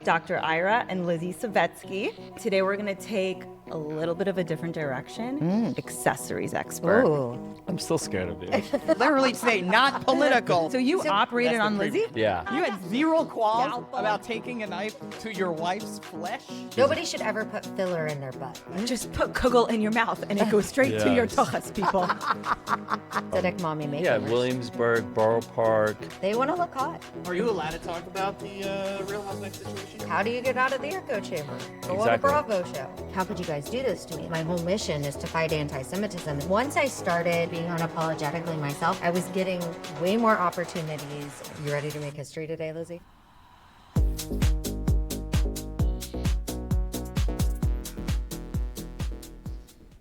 Dr Ira and Lizzy Savetsky. Today we're gonna take a little bit of a different direction. Accessories expert. Ooh. I'm still scared of you. Literally say not political. So you operated on Lizzy? Yeah. You had zero qualms about taking a knife to your wife's flesh? Nobody should ever put filler in their butt. Just put kugel in your mouth and it goes straight to your Yes. tochas, people. Aesthetic mommy makeovers. Yeah, Williamsburg, Borough Park. They want to look hot. Are you allowed to talk about the Real Housewives situation? How do you get out of the echo chamber? Go on a Exactly. Bravo show. How could you guys do this to me? My whole mission is to fight anti-Semitism. Once I started being unapologetically myself, I was getting way more opportunities. You ready to make history today, Lizzy?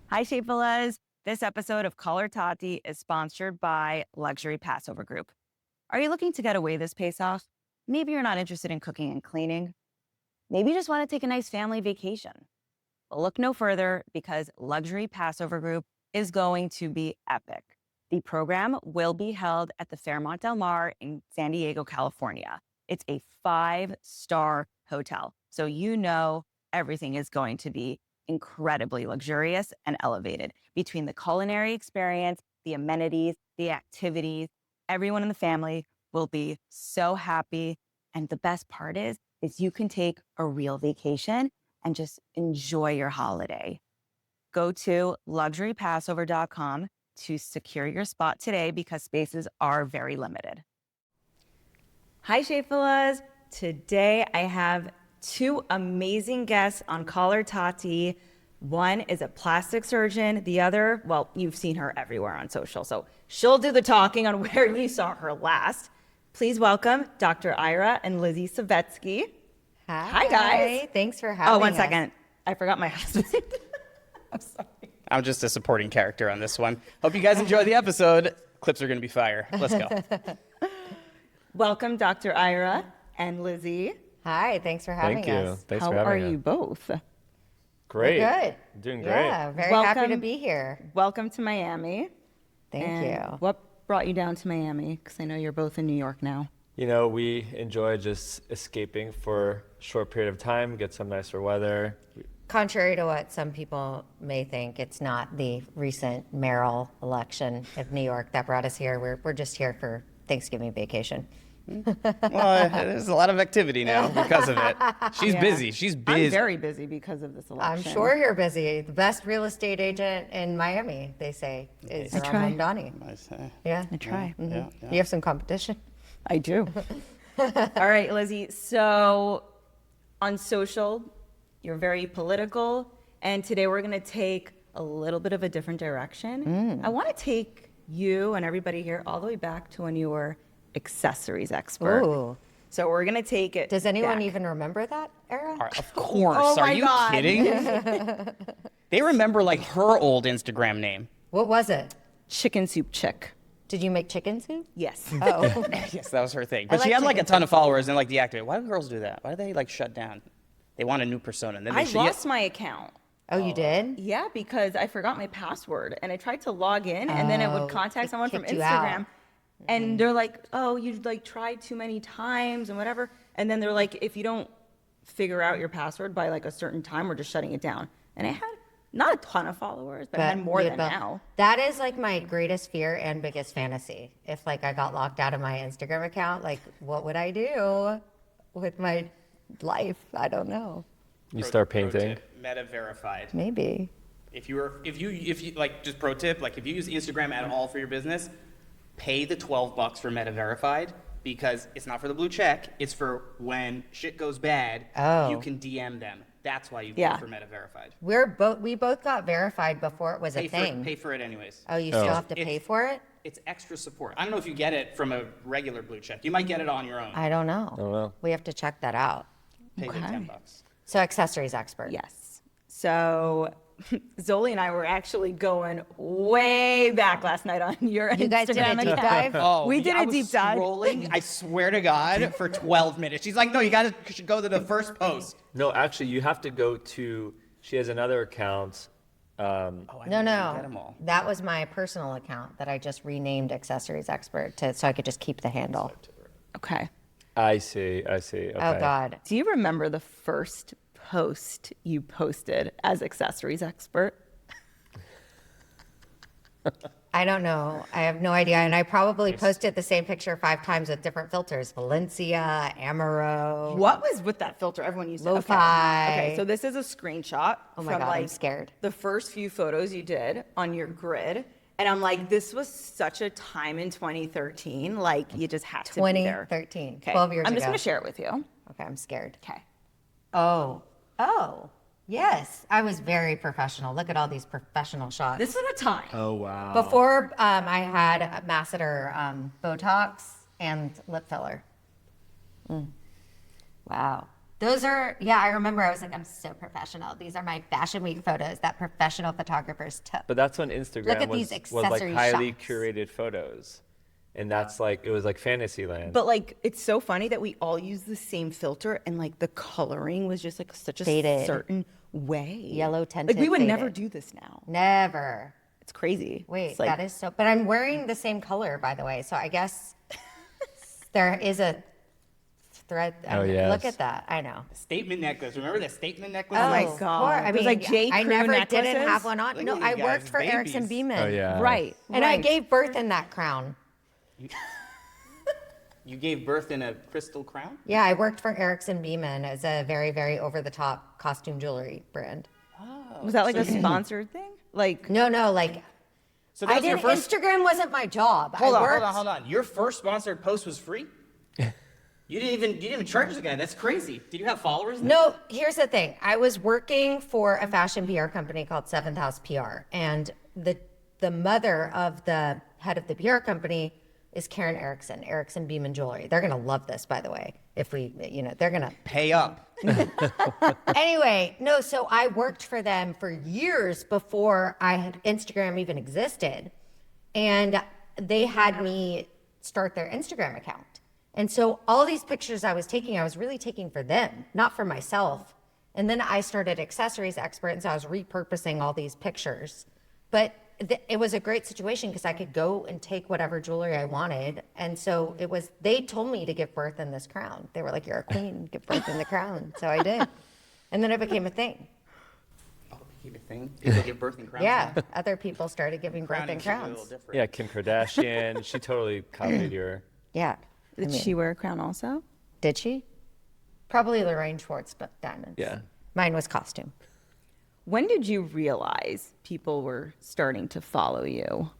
Hi, Shapefulas. This episode of Call Her Tatty is sponsored by Luxury Passover Group. Are you looking to get away this Pesach? Maybe you're not interested in cooking and cleaning. Maybe you just want to take a nice family vacation. Well, look no further because Luxury Passover Group is going to be epic. The program will be held at the Fairmont Del Mar in San Diego, California. It's a 5-star hotel, so you know everything is going to be incredibly luxurious and elevated. Between the culinary experience, the amenities, the activities, everyone in the family will be so happy. And the best part is you can take a real vacation and just enjoy your holiday. Go to luxurypassover.com to secure your spot today because spaces are very limited. Hi, Shapefulas. Today I have two amazing guests on Call Her Tatty. One is a plastic surgeon. The other, well, you've seen her everywhere on social, so she'll do the talking on where you saw her last. Please welcome Dr. Ira and Lizzy Savetsky. Hi, guys. Thanks for having us. Oh, one second. I forgot my husband. I'm sorry. I'm just a supporting character on this one. Hope you guys enjoy the episode. Clips are going to be fire. Let's go. Welcome, Dr. Ira and Lizzy. Hi, thanks for having Thank you. us. Thanks How for having are us. you both? Great. Good. Doing great. Yeah, very happy to Welcome. be here. Welcome to Miami. Thank And you. What brought you down to Miami? Because I know you're both in New York now. You know, we enjoy just escaping for a short period of time, get some nicer weather. Contrary to what some people may think, it's not the recent mayoral election of New York that brought us here. We're just here for Thanksgiving vacation. Well, there's a lot of activity now because of it. She's busy. She's I'm busy. very busy because of this election. I'm sure you're busy. The best real estate agent in Miami, they say, is I try. Ramondani. Yeah. I try. You have some competition. I do. All right, Lizzy. So on social, you're very political. And today we're going to take a little bit of a different direction. I want to take you and everybody here all the way back to when you were accessories expert. Ooh. So we're going to take it Does anyone back. even remember that era? Of course. Oh Are my you God. kidding? They remember like her old Instagram name. What was it? Chicken Soup Chick. Did you make chicken soup? Yes. Oh. Yes, that was her thing. But she like had like a chicken ton of followers and like deactivated. Why do girls do that? Why do they like shut down? They want a new persona. And then they I should, lost my account. Oh, you did? Yeah, because I forgot my password and I tried to log in and then it would contact it someone from kicked you out. Instagram and they're like, oh, you like tried too many times and whatever. And then they're like, if you don't figure out your password by like a certain time, we're just shutting it down. And I had not a ton of followers, but I had more yeah, than but now. That is like my greatest fear and biggest fantasy. If like I got locked out of my Instagram account, like what would I do with my life? I don't know. You start painting. Meta verified. Maybe. If you like, just pro tip, like if you use Instagram at all for your business, pay the $12 for Meta Verified because it's not for the blue check. It's for when shit goes bad, Oh. you can DM them. That's why you pay Yeah. for Meta Verified. We both got verified before it was a thing. Pay for it anyways. Oh, you still have to pay It's- for it? It's extra support. I don't know if you get it from a regular blue check. You might get it on your own. I don't know. don't know. We have to check that out. Pay the $10. So accessories expert. Yes. So Zoli and I were actually going way back last night on your You guys did a Instagram deep account. dive? Oh, We did I a was deep dive. Scrolling, I swear to God, for 12 minutes. She's like, no, you should go to the first post. No, actually, you have to go to, she has another account. Oh, I No, didn't even no. get 'em all. That was my personal account that I just renamed accessories expert so I could just keep the handle. Okay. I see. Okay. Oh God. Do you remember the first post you posted as accessories expert? I don't know. I have no idea. And I probably posted the same picture 5 times with different filters. Valencia, Amaro. What was with that filter? Everyone used to. Lo-fi. Okay, so this is a screenshot Oh my from God, I'm like scared. the first few photos you did on your grid. And I'm like, this was such a time in 2013. Like, you just had to be there. 2013, Okay, 12 years I'm just ago. going to share it with you. Okay, I'm scared. Okay. Oh, yes. I was very professional. Look at all these professional shots. This is a time. Oh wow. Before I had masseter, Botox, and lip filler. Wow. Those are, I remember I was like, I'm so professional. These are my Fashion Week photos that professional photographers took. But that's when Instagram Look at was these like accessory highly shots. curated photos, and that's like it was like fantasy land. But like, it's so funny that we all use the same filter and like the coloring was just like such a Faded. certain way. Yellow tinted, Like, we would never faded. do this now. Never. It's crazy. Wait, It's like, that is so, but I'm wearing the same color, by the way. So I guess there is a thread. Oh, Look yes. at that. I know. Statement necklace. Remember that statement necklace? Oh my of God. course. I Those, mean, like, J. I Crew never necklaces? didn't have one on. Look No, at I you guys, worked for Erickson babies. Beeman. Oh, yeah. Right. And I right. gave birth in that crown. You gave birth in a crystal crown? Yeah, I worked for Erickson Beeman as a very, very over-the-top costume jewelry brand. Was that like a sponsored thing? Like, No, like So that I was your didn't. first. Instagram wasn't my job. Hold I on, worked, hold on. Your first sponsored post was free? You didn't even charge the guy. That's crazy. Did you have followers? No, here's the thing. I was working for a fashion PR company called Seventh House PR, and the mother of the head of the PR company is Karen Erickson Beeman Jewelry. They're gonna love this, by the way. If we, they're gonna. Pay up. Anyway, no. So I worked for them for years before Instagram even existed, and they had me start their Instagram account. And so all these pictures I was really taking for them, not for myself. And then I started Accessories Expert, and so I was repurposing all these pictures. But it was a great situation because I could go and take whatever jewelry I wanted. And so they told me to give birth in this crown. They were like, you're a queen, give birth in the crown. So I did. And then it became a thing. Oh, keep it thing. People give birth in crowns. Yeah, now. other people started giving birth in Crowning should be a little crowns. different. Yeah, Kim Kardashian. She totally copied your. Yeah. did she wear a crown also? Did she? Probably Lorraine Schwartz, but diamonds. Yeah. Mine was costume. When did you realize people were starting to follow you?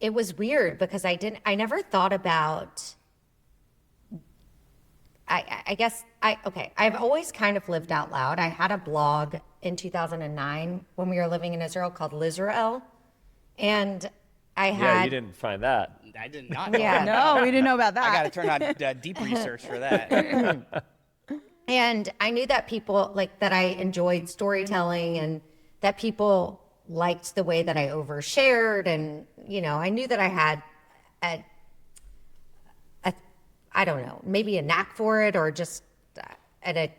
It was weird because I never thought about, I've always kind of lived out loud. I had a blog in 2009 when we were living in Israel called Lizrael. And I Yeah, had, you didn't find that. I did not know Yeah. that. No, we didn't know about that. I got to turn on deep research for that. and I knew that people that I enjoyed storytelling and that people liked the way that I overshared. And, I knew that I had I don't know, maybe a knack for it or just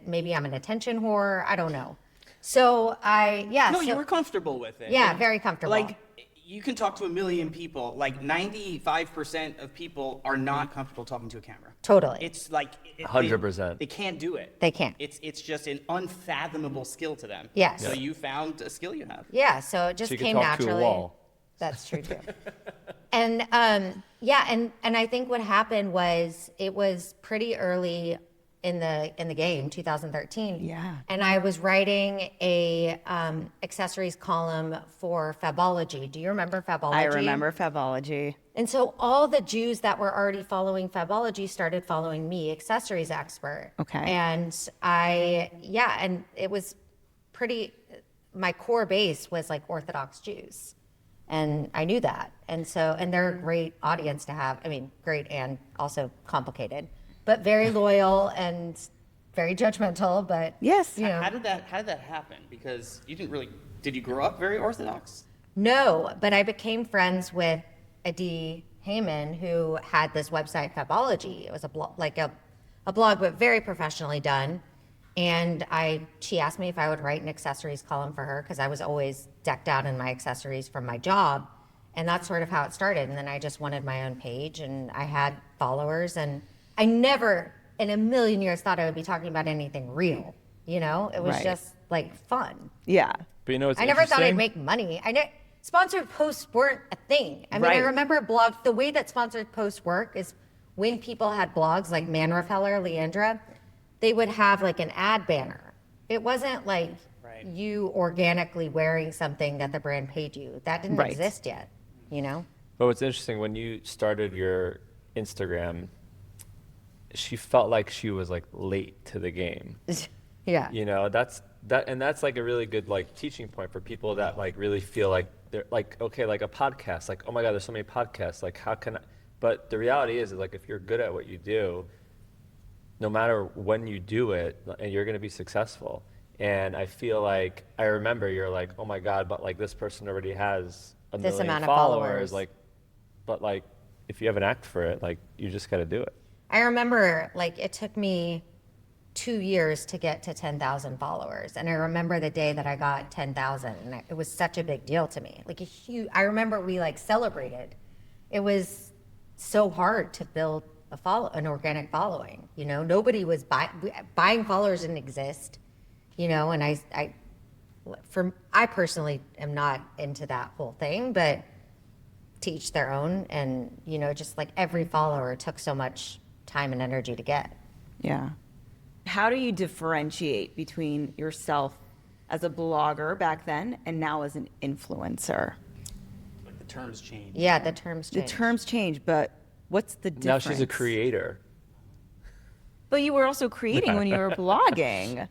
maybe I'm an attention whore. I don't know. So No, you were comfortable with it. Yeah, And, very comfortable. Like, you can talk to a million people. Like, 95% of people are not comfortable talking to a camera. Totally. It's like 100%. They can't do it. They can't. It's just an unfathomable skill to them. Yes. So you found a skill you have. Yeah, so it just She could came talk to a naturally. wall. That's true too. And and I think what happened was it was pretty early in the game, 2013. Yeah. And I was writing a accessories column for Fabology. Do you remember Fabology? I remember Fabology. And so all the Jews that were already following Fabology started following me, Accessories Expert. Okay. And and it was my core base was like Orthodox Jews. And I knew that. And they're a great audience to have. I mean, great and also complicated, but very loyal and very judgmental, but Yes. How did that happen? Because you did you grow up very Orthodox? No, but I became friends with Adi Heyman, who had this website, Fabology. It was a blog, but very professionally done. And she asked me if I would write an accessories column for her because I was always decked out in my accessories from my job. And that's sort of how it started. And then I just wanted my own page, and I had followers, and I never in a million years thought I would be talking about anything real. You know, it was Right. just like fun. Yeah. But you know what's I never thought I'd interesting? make money. Sponsored posts weren't a thing. I mean, I Right. remember blogs. The way that sponsored posts work is when people had blogs like Manrefeller, Leandra, they would have like an ad banner. It wasn't like Right. you organically wearing something that the brand paid you. That didn't Right. exist yet, you know? But what's interesting, when you started your Instagram, she felt like she was like late to the game. Yeah. You know, that's like a really good like teaching point for people that like really feel like they're like, okay, like a podcast, like, oh my God, there's so many podcasts. Like, how can I? But the reality is like, if you're good at what you do, no matter when you do it, and you're going to be successful. And I feel like, I remember you're like, oh my God, but like this person already has a This million amount of followers. followers. Like, but like, if you have an act for it, like, you just got to do it. I remember like it took me 2 years to get to 10,000 followers. And I remember the day that I got 10,000, and it was such a big deal to me. Like a huge, I remember we like celebrated. It was so hard to build an organic following. You know, nobody was buying followers didn't exist, you know, and I personally am not into that whole thing, but to each their own. And, you know, just like every follower took so much time and energy to get. Yeah. How do you differentiate between yourself as a blogger back then and now as an influencer? Like the terms change. Yeah, the terms The change. terms change, but what's the difference? Now she's a creator. But you were also creating when you were blogging.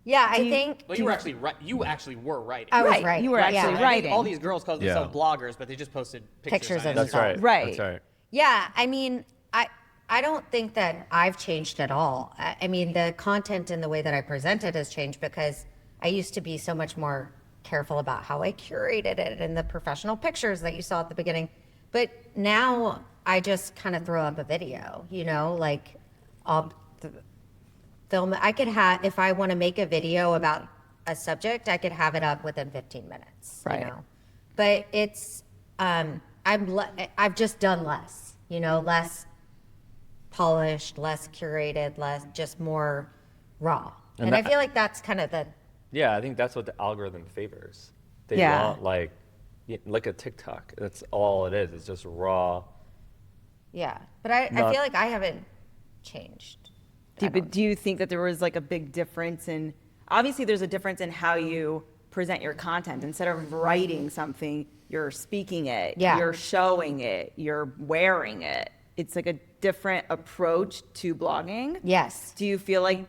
Yeah, I think Well, you were actually right. You actually were writing. I was Right, right. you were Yeah. actually I think writing. all these girls call themselves bloggers, but they just posted pictures Pictures on of That's Instagram. right. Right. That's right. Yeah, I mean, I don't think that I've changed at all. I mean, the content and the way that I present it has changed because I used to be so much more careful about how I curated it and the professional pictures that you saw at the beginning. But now I just kind of throw up a video, you know, like I'll film it. I could have, if I want to make a video about a subject, I could have it up within 15 minutes, Right. you know. But it's, I've just done less, you know, less polished, less curated, just more raw. And And I that- feel like that's kind of the, Yeah, I think that's what the algorithm favors. They Yeah. want like, look at TikTok. That's all it is. It's just raw. yeah. But I Not- feel like I haven't changed. But do you think that there was like a big difference in, obviously there's a difference in how you present your content. Instead of writing something, you're speaking it, Yeah. you're showing it, you're wearing it. It's like a different approach to blogging. Yes. Do you feel like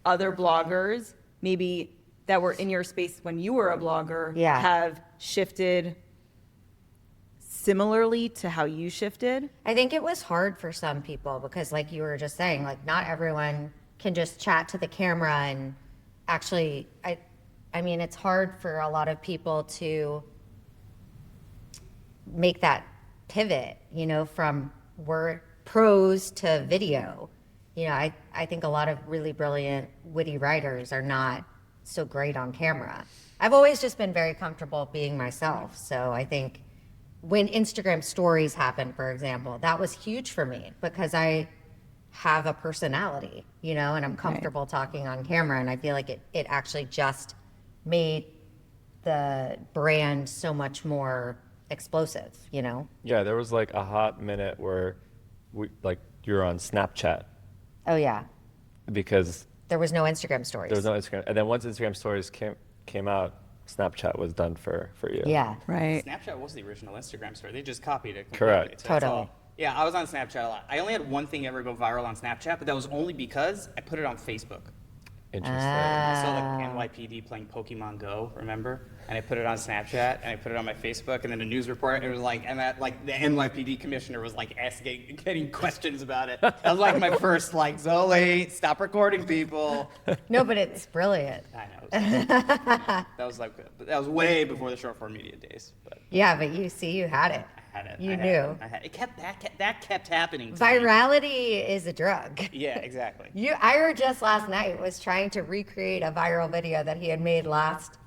other bloggers, maybe that were in your space when you were a blogger, Yeah. have shifted similarly to how you shifted? I think it was hard for some people because, like you were just saying, like not everyone can just chat to the camera and actually, I mean, it's hard for a lot of people to make that pivot, you know, from word prose to video. You know, I think a lot of really brilliant, witty writers are not so great on camera. I've always just been very comfortable being myself. So I think when Instagram stories happened, for example, that was huge for me because I have a personality, you know, and I'm comfortable talking on camera. And I feel like it actually just made the brand so much more explosive, you know? Yeah, there was like a hot minute where you were on Snapchat Oh, yeah. because There was no Instagram stories. there was no Instagram. And then once Instagram stories came out, Snapchat was done for you. Yeah. Right. Snapchat was the original Instagram story. They just copied it. completely. Correct. So that's Totally. all. Yeah, I was on Snapchat a lot. I only had one thing ever go viral on Snapchat, but that was only because I put it on Facebook. Interesting. I saw like NYPD playing Pokemon Go, remember? And I put it on Snapchat and I put it on my Facebook, and then a news report. It was like, and that like the NYPD commissioner was like getting questions about it. That was like my first like, Zoe, stop recording people. No, but it's brilliant. I know. That was way before the short form media days. But Yeah, but you had it. I had it. You I had knew. It. That kept happening. to me. Virality is a drug. Yeah, exactly. Ira just last night was trying to recreate a viral video that he had made last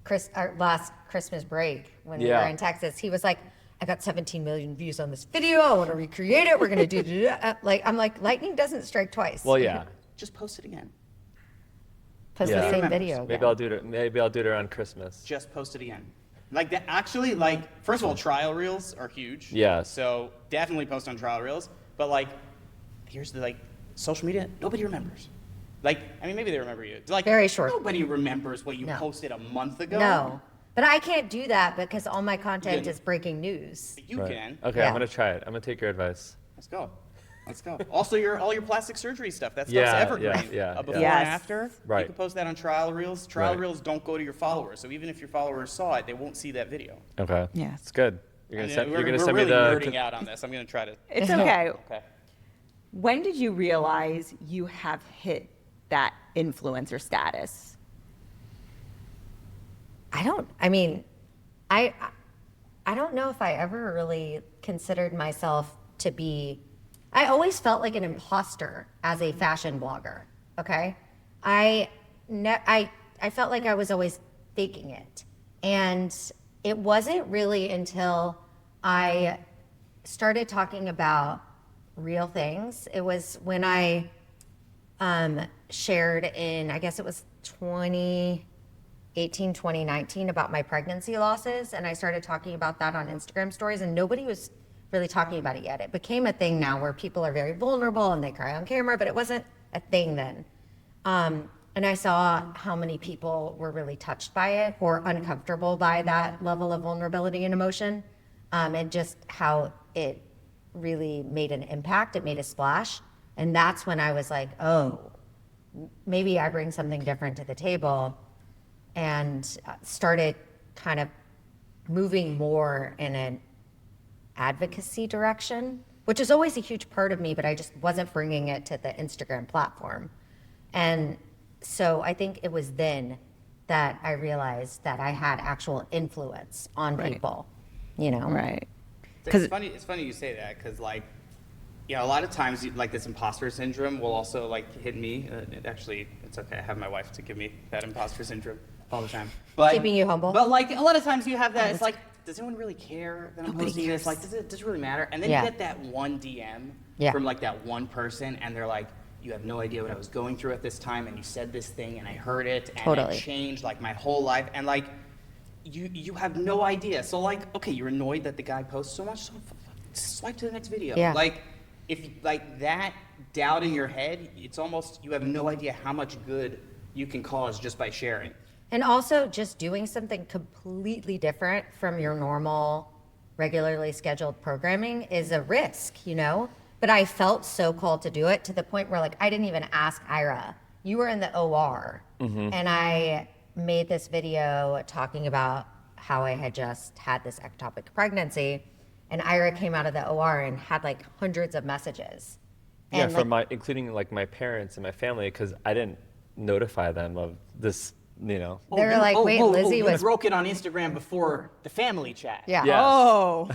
Christmas break when we Yeah. were in Texas. He was like, I got 17 million views on this video. I want to recreate it. We're going to do like, I'm like, lightning doesn't strike twice. Well, yeah. Just post it again. Post Yeah. the same Remembers. video. Maybe again. I'll do it around Christmas. Just post it again. Like that. Actually, like first of all, trial reels are huge. Yes. So definitely post on trial reels. But like, here's the like, social media. Nobody remembers. Like, I mean, maybe they remember you. Like, Very short. Nobody remembers what you No. posted a month ago. No. But I can't do that because all my content Yeah. is breaking news. You Right. can. Okay, Yeah. I'm gonna try it. I'm gonna take your advice. Let's go. Let's go. Also, all your plastic surgery stuff. That stuff's Yeah, evergreen. yeah, Before yeah. and Yes. after. Right. You can post that on trial reels. Trial Right. reels don't go to your followers. So even if your followers saw it, they won't see that video. Okay. Yeah. It's good. You're And gonna send, we're you're gonna we're send really me the. nerding out on this. I'm gonna try to. It's okay. Okay. When did you realize you have hit that influencer status? I don't know if I ever really considered myself to be, I always felt like an imposter as a fashion blogger, okay? I felt like I was always faking it. And it wasn't really until I started talking about real things. It was when I shared in, I guess it was 2018, 2019 about my pregnancy losses. And I started talking about that on Instagram stories and nobody was really talking about it yet. It became a thing now where people are very vulnerable and they cry on camera, but it wasn't a thing then. And I saw how many people were really touched by it or uncomfortable by that level of vulnerability and emotion. And just how it really made an impact. It made a splash. And that's when I was like, oh, maybe I bring something different to the table, and started kind of moving more in an advocacy direction, which is always a huge part of me, but I just wasn't bringing it to the Instagram platform. And so I think it was then that I realized that I had actual influence on people, you know? Right. It's funny. It's funny you say that because, like, you know, a lot of times, like this imposter syndrome will also like hit me. It's okay. I have my wife to give me that imposter syndrome all the time. But Keeping you humble. But like a lot of times, you have that. It's like, does anyone really care that I'm Nobody posting this? cares. Like, does it really matter? And then Yeah. you get that one DM Yeah. from like that one person, and they're like, you have no idea what I was going through at this time, and you said this thing, and I heard it, and Totally. it changed like my whole life, and like. You have no idea. So like, okay, you're annoyed that the guy posts so much, so swipe to the next video. Yeah. Like, if like that doubt in your head, it's almost, you have no idea how much good you can cause just by sharing. And also just doing something completely different from your normal, regularly scheduled programming is a risk, you know? But I felt so called to do it to the point where like I didn't even ask Ira. You were in the OR, and I made this video talking about how I had just had this ectopic pregnancy, and Ira came out of the OR and had like hundreds of messages. Yeah, And, from like, including like my parents and my family, because I didn't notify them of this, you know. They were like, wait, Lizzy you was- broke it on Instagram before the family chat. Yeah. Yes. Oh,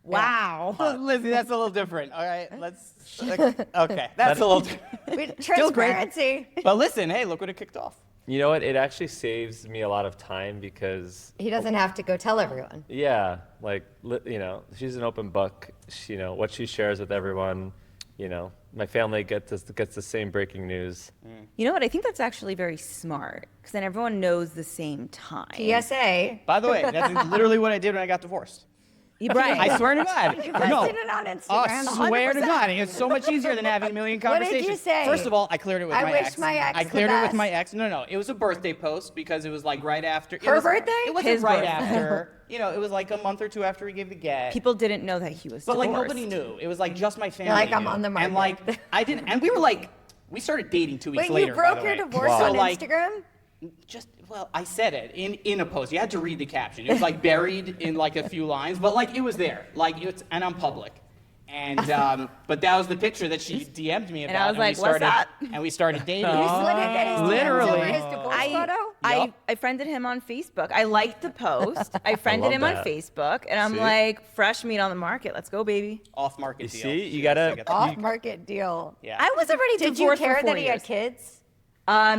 wow. Lizzy, that's a little different. All right, okay, that's a little. Transparency. But listen, hey, look what it kicked off. You know what? It actually saves me a lot of time because, He doesn't have to go tell everyone. yeah, like, you know, she's an open book. She, you know, what she shares with everyone, you know, my family gets the same breaking news. You know what? I think that's actually very smart because then everyone knows the same time. PSA. By the way, that's literally what I did when I got divorced. Right. I swear to God. You No. posted it on Oh, Instagram. swear to 100%. God. It's so much easier than having a million What did conversations. you say? First of all, I cleared it with I my wish ex. my ex I the cleared it with best. my ex. No. It was a birthday post because it was like right after. Her birthday? It wasn't His right birthday. after. You know, it was like a month or two after he gave the get. People didn't know that he was But like divorced. nobody knew. It was like just my family. like, I'm knew. on the And market. like I didn't. And we were like, we started dating 2 weeks Wait, later. you broke by the your way. divorce So, on like, Instagram? Just, well, I said it in a post. You had to read the caption. It was like buried in like a few lines, but like it was there. Like and I'm public. And but that was the picture that she DM'd me about. I was like, we "What's started, up?" And we started dating. You slid it in his DMs Literally. over his divorce photo? Yup. I friended him on Facebook. I liked the post. I friended love him on that. Facebook, and I'm See? like, fresh meat on the market. Let's go, baby. Off market You deal. see? You Yes, gotta- I got that. Off-market deal. Yeah. I was already Did you divorced for care 4 that he years. had kids?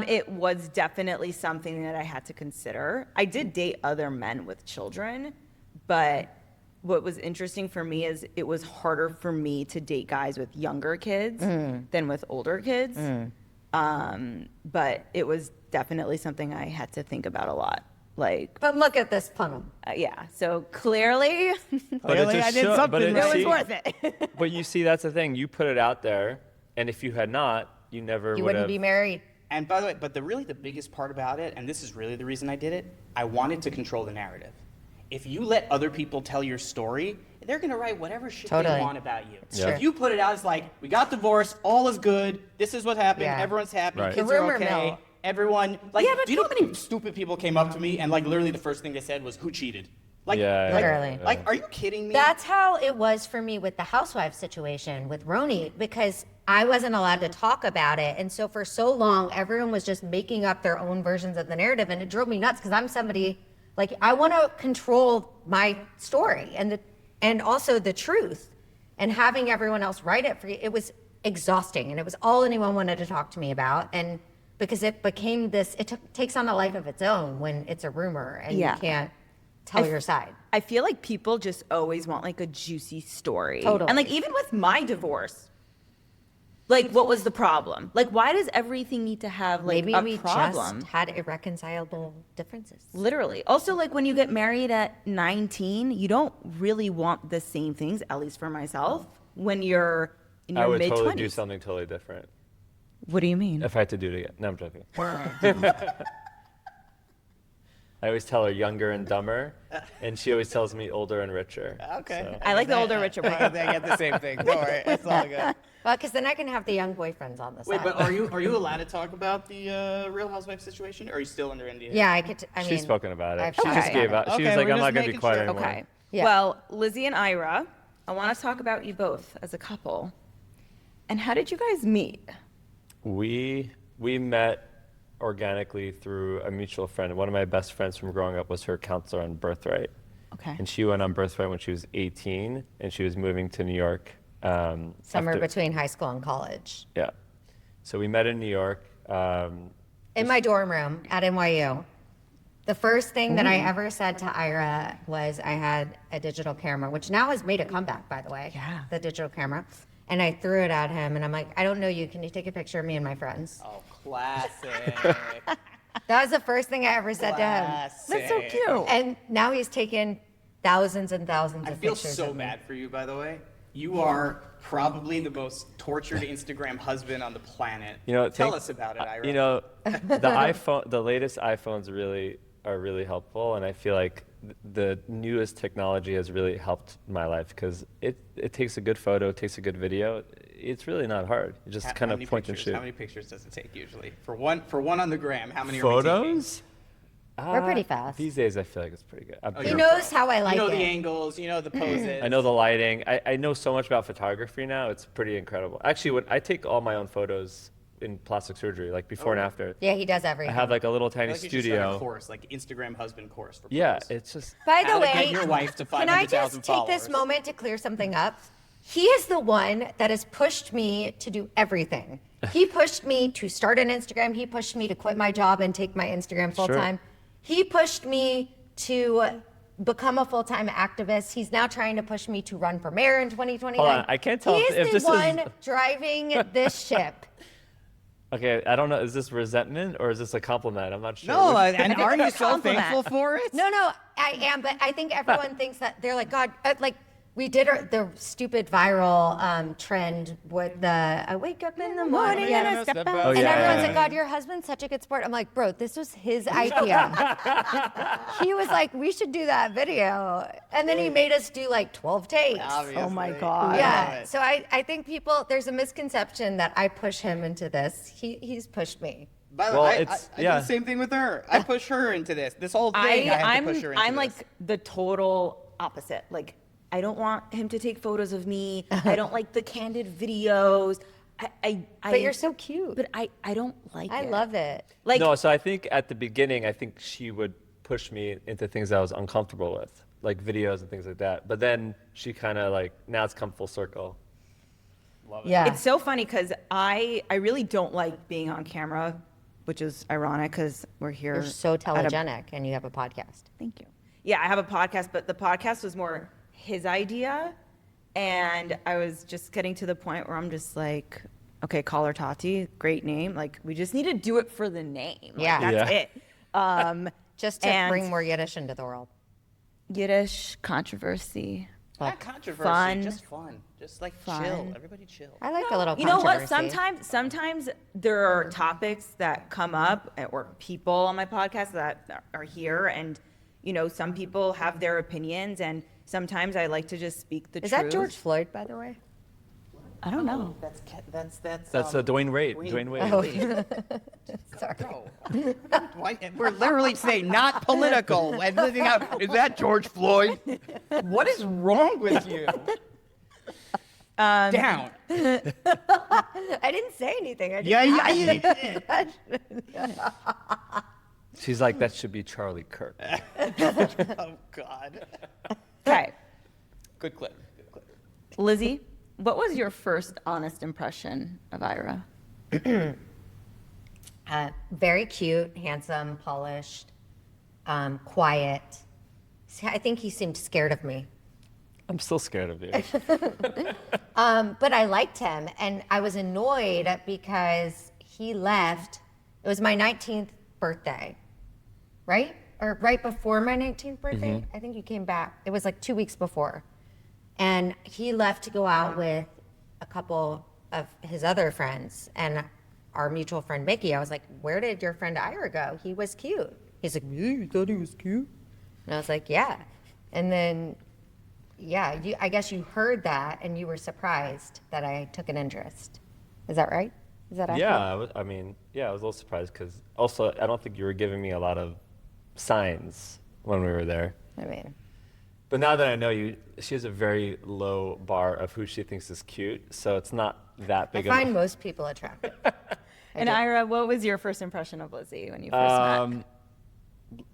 It was definitely something that I had to consider. I did date other men with children, but what was interesting for me is it was harder for me to date guys with younger kids than with older kids. But it was definitely something I had to think about a lot. Like, But look at this funnel. yeah. So clearly, Clearly I did something it right. was worth it. But you see, that's the thing. You put it out there, and if you had not, you never You would wouldn't have. be married. And by the way, but the biggest part about it, and this is really the reason I did it, I wanted to control the narrative. If you let other people tell your story, they're gonna write whatever shit they Totally. want about you. Yeah. If you put it out, it's like, we got divorced, all is good, this is what happened, Yeah. everyone's happy, Right. kids The are rumor okay, mill. everyone, like, Yeah, but do you know how many stupid people came up to me and like literally the first thing they said was, who cheated? Like, Yeah, like, Literally. like, are you kidding me? That's how it was for me with the Housewives situation with Roni, because I wasn't allowed to talk about it. And so for so long, everyone was just making up their own versions of the narrative. And it drove me nuts because I'm somebody, like, I want to control my story and also the truth. And having everyone else write it for you, it was exhausting. And it was all anyone wanted to talk to me about. And because it became this, takes on a life of its own when it's a rumor and Yeah. you can't tell your side. I feel like people just always want like a juicy story. Totally. And like even with my divorce, like what was the problem? Like why does everything need to have like Maybe a we problem? just had irreconcilable differences. Literally. Also, like when you get married at 19, you don't really want the same things, at least for myself, when you're in I your would mid-20s. totally do something totally different What do you mean? if I had to do it again. No, I'm joking. I always tell her younger and dumber, and she always tells me older and richer. Okay. So- I like the older, richer I part. get the same thing. Don't worry, it's all good. Well, because then I can have the young boyfriends on the Wait, side. but are you allowed to talk about the Real Housewives situation, or are you still under NDA? Yeah, I could. I mean, She's spoken about it. I've She just talked gave about up. She Okay, was like, we're I'm just not going to be making quiet sure. anymore. Okay. Yeah. Well, Lizzy and Ira, I want to talk about you both as a couple. And how did you guys meet? We met organically through a mutual friend. One of my best friends from growing up was her counselor on Birthright. Okay. And she went on Birthright when she was 18, and she was moving to New York. Somewhere between high school and college. Yeah. So we met in New York. In my dorm room at NYU. The first thing that I ever said to Ira was I had a digital camera, which now has made a comeback, by the way. Yeah. The digital camera. And I threw it at him, and I'm like, I don't know you. Can you take a picture of me and my friends? Oh, classic. That was the first thing I ever said to him. That's so Classic. cute. And now he's taken thousands and thousands I of feel pictures so of me. bad for you, by the way. You are probably the most tortured Instagram husband on the planet. You know, Tell us about it, Ira. You know, the latest iPhones are really helpful, and I feel like the newest technology has really helped my life because it takes a good photo, it takes a good video. It's really not hard. You just kind How of many point and pictures- shoot. How many pictures does it take usually? For one on the gram, how many are we taking? Photos? We're pretty fast. These days, I feel like it's pretty good. Oh, He you're knows how I like you know it. the angles, you know the poses. I know the lighting. I know so much about photography now. It's pretty incredible. Actually, when I take all my own photos in plastic surgery, like before and after. Yeah, he does I everything. have like a little tiny Like you should start a studio. course, like Instagram husband course for Yeah, pros. it's just. By the How to way, get your wife to can I 500,000 just take this followers. moment to clear something up? He is the one that has pushed me to do everything. He pushed me to start an Instagram. He pushed me to quit my job and take my Instagram full time. He pushed me to become a full-time activist. He's now trying to push me to run for mayor in 2029. Hold on, I can't tell He's if the this is- one driving this ship. Okay, I don't know. Is this resentment or is this a compliment? I'm not sure. No, Which- and aren't you it's a so compliment. thankful for it? No, I am, but I think everyone thinks that they're like, God, like we did the stupid viral trend with the I wake up in the morning and and I step Oh, out. yeah, everyone's yeah, like, yeah. God, your husband's such a good sport. I'm like, bro, this was his idea. He was like, we should do that video. And then he made us do like 12 takes. Oh my Obviously. God. Yeah. So I think there's a misconception that I push him into this. He's pushed me. By the Well, way, it's- I yeah. do the same thing with her. I push her into this. This whole thing, I have to push her into I'm this. like the total opposite. Like, I don't want him to take photos of me. I don't like the candid videos. But you're so cute. But I don't like I it. love it. Like, No, so I think at the beginning, I think she would push me into things I was uncomfortable with, like videos and things like that. But then she kind of like, now it's come full circle. Love it. Yeah. it's so funny because I really don't like being on camera, which is ironic because we're here. You're so at a- telegenic and you have a podcast. Thank you. Yeah, I have a podcast, but the podcast was more his idea. And I was just getting to the point where I'm just like, okay, Call Her Tatty, great name. Like, we just need to do it for the name. Like, Yeah. that's Yeah. it. Just to And- bring more Yiddish into the world. Yiddish controversy. Not controversy, fun. just fun. Just like chill. Fun. Everybody chill. I like a little You know what? controversy. Sometimes there are topics that come up, or people on my podcast that are here, and some people have their opinions, and sometimes I like to just speak the Is truth. that George Floyd, by the way? I don't know. That's That's Dwayne Wade. Dwayne Wade. Oh, sorry. No. Why- We're literally saying not political. And living out, is that George Floyd? What is wrong with you? Down. I didn't say anything. I just Yeah, She's like, that should be Charlie Kirk. Oh God. Okay, Good clip. Good clip. Lizzy, what was your first honest impression of Ira? Very cute, handsome, polished, quiet. I think he seemed scared of me. I'm still scared of you. But I liked him, and I was annoyed because he left. It was my 19th birthday, right? Or right before my 19th birthday. I think he came back. It was like 2 weeks before. And he left to go out with a couple of his other friends and our mutual friend Mickey. I was like, where did your friend Ira go? He was cute. He's like, yeah, you thought he was cute? And I was like, yeah. And then, yeah, I guess you heard that and you were surprised that I took an interest. Is that right? Is that accurate? Yeah, I was a little surprised because also I don't think you were giving me a lot of signs when we were there. I mean, But now that I know you, she has a very low bar of who she thinks is cute, so it's not that I big find of most people attractive. And Ira, what was your first impression of Lizzy when you first met?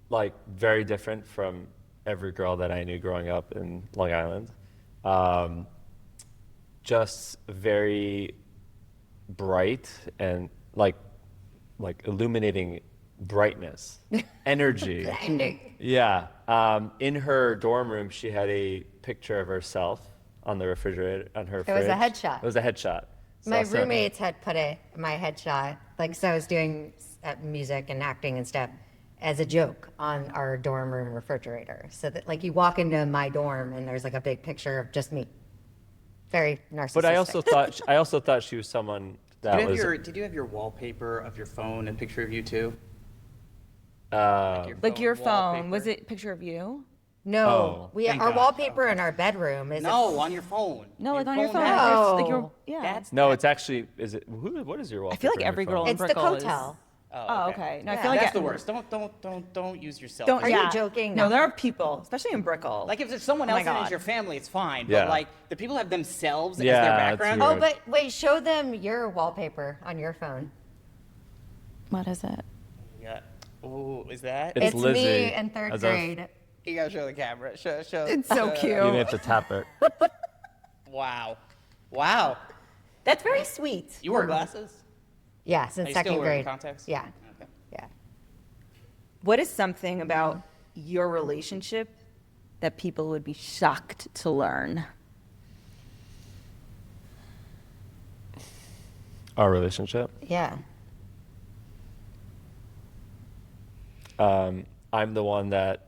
like very different from every girl that I knew growing up in Long Island. Just very bright and like illuminating brightness, energy. Yeah. In her dorm room, she had a picture of herself on the refrigerator on her fridge. was a headshot. It was a headshot. So My also- roommates had put my headshot, like, so I was doing music and acting and stuff, as a joke on our dorm room refrigerator. So that, like, you walk into my dorm and there's like a big picture of just me. Very narcissistic. But I also thought she was someone that was. Did you have your wallpaper of your phone and picture of you too? Like your phone, was wallpaper? it a picture of you? No, Oh, thank our God. wallpaper in our bedroom is No, on your phone. No, like on your phone. No. Like your, yeah. That's No, it's actually. Is it? What is your wallpaper? I feel like on your every girl phone? in It's the Brickell is- Cotel. Oh, okay. No, I Yeah. feel like That's the worst. Don't use yourself. Don't. Are you yeah. joking? No, No. there are people, especially in Brickell. Like if there's someone Oh my else and God. it's your family, it's fine. Yeah. But like the people have themselves as Yeah, their that's background. weird. Oh, but wait, show them your wallpaper on your phone. What is it? Yeah. Oh, is that? It's It's Lizzy me in third as a- grade. You gotta show the camera. Show. It's so cute. You have to tap it. Wow. Wow. That's very sweet. You wear glasses? Yeah, since Are you second still wearing grade. contacts? Yeah, Okay. yeah. What is something about your relationship that people would be shocked to learn? Our relationship. Yeah. I'm the one that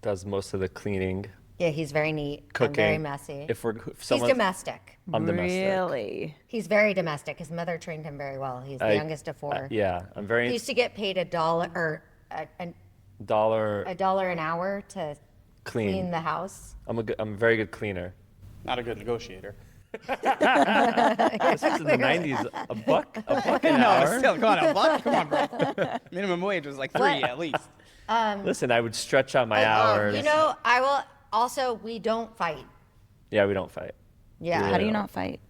does most of the cleaning, Yeah, he's very neat. cooking. I'm very messy. If He's someone, domestic. I'm domestic. Really? He's very domestic. His mother trained him very well. He's the youngest of four. Yeah, I'm He very used to get paid $1 or dollar $1 an hour to clean. clean the house. I'm a very good cleaner. Not a good negotiator. This was in the '90s. A buck an hour. Still, come on, a buck? Come on, bro. Minimum wage was like 3 at least. Listen, I would stretch out my hours. You know, I will also, we don't fight. Yeah, we don't fight. Yeah. How do you Yeah. not fight?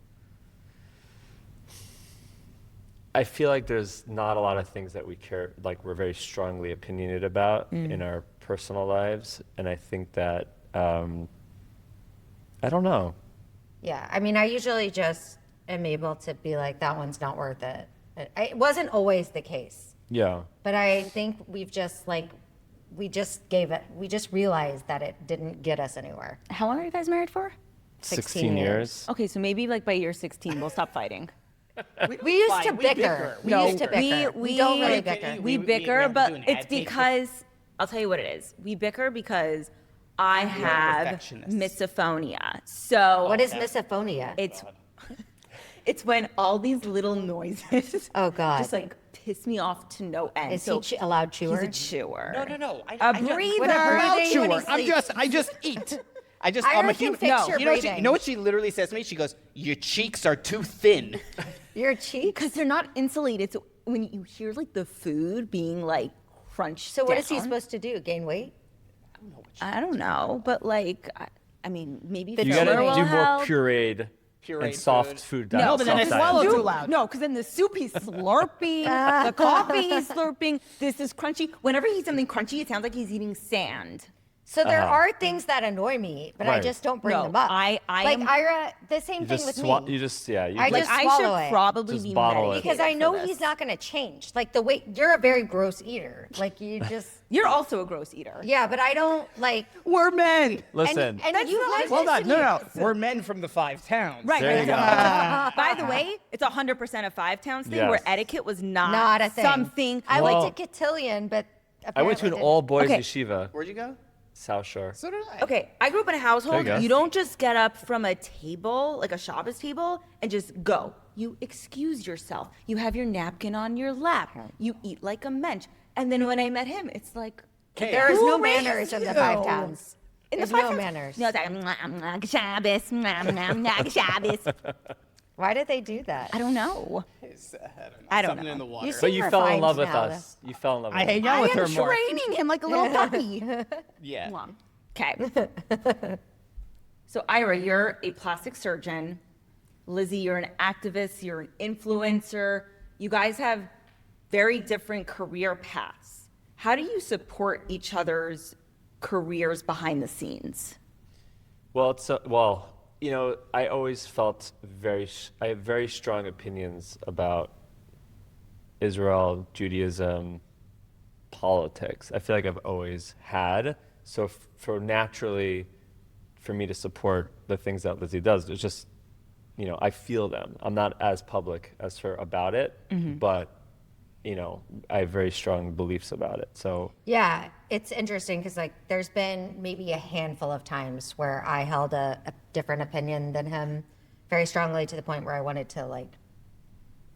I feel like there's not a lot of things that we care, like we're very strongly opinionated about in our personal lives, and I think that I don't know. Yeah, I mean, I usually just am able to be like, that one's not worth it. It wasn't always the case, Yeah, but I think we've just like we just realized that it didn't get us anywhere. How long are you guys married for? 16 years. Okay, so maybe like by year 16, we'll stop fighting. We used to bicker. We No, used to bicker. We don't really bicker. We we bicker, have to but do an it's ad page. because I'll tell you what it is. We bicker because I have perfectionists. misophonia. So What is misophonia? it's when all these little noises Oh, God. just like piss me off to no end. Is so he a loud chewer? He's a chewer. No. A breather. What a Loud breathing when he chewer. I just eat. I'm Ira a can human. fix No, your you know, breathing. you know what she literally says to me? She goes, "Your cheeks are too thin." Your cheeks? Because they're not insulated. So when you hear like the food being like crunched So what is he down, supposed to do? Gain weight? I don't know, but like, I mean, maybe The You filler gotta will do more help. pureed Pureed and soft food. food. No, but then soft it's diet. swallowed Soup- too loud. No, because then the soup he's slurping, the coffee he's slurping. This is crunchy. Whenever he eats something crunchy, it sounds like he's eating sand. So there are things that annoy me, but I Right. just don't bring No, them up. I like am- Ira, the same You thing just with swa- me. You just yeah. You I just, just I swallow should it. probably Just be bottle it. medicated because I know for this. he's not going to change. Like the way you're a very gross eater. Like you just You're also a gross eater. yeah, but I don't like. We're men. listen. And you like Hold on. listen No. to- We're men from the 5 towns. Right. There you go. By the way, it's 100% a 5 towns thing Yes. where etiquette was Not a thing. something. I Well, went to Cotillion, but I went to an apparently all boys Okay. yeshiva, Where'd you go? South Shore. So did I. Okay, I grew up in a household. There you go. You don't just get up from a table, like a Shabbos table, and just go. You excuse yourself. You have your napkin on your lap. You eat like a mensch. And then when I met him, it's like, there is who no raised manners in the you? 5 towns. In the There's 5 no towns- manners. No, it's like, Shabbos, Shabbos. Why did they do that? I don't know. I don't Something know. in the water. You But you fell in refined love with now, us. You fell in love with I us. hang out I with her am more. training him like a little puppy. Yeah. Okay. So Ira, you're a plastic surgeon. Lizzy, you're an activist, you're an influencer. You guys have very different career paths. How do you support each other's careers behind the scenes? Well, you know, I always felt I have very strong opinions about Israel, Judaism, politics. I feel like I've always had. So for naturally, for me to support the things that Lizzy does, it's just, you know, I feel them. I'm not as public as her about it, but, you know, I have very strong beliefs about it. So Yeah, it's interesting because like there's been maybe a handful of times where I held a different opinion than him very strongly to the point where I wanted to like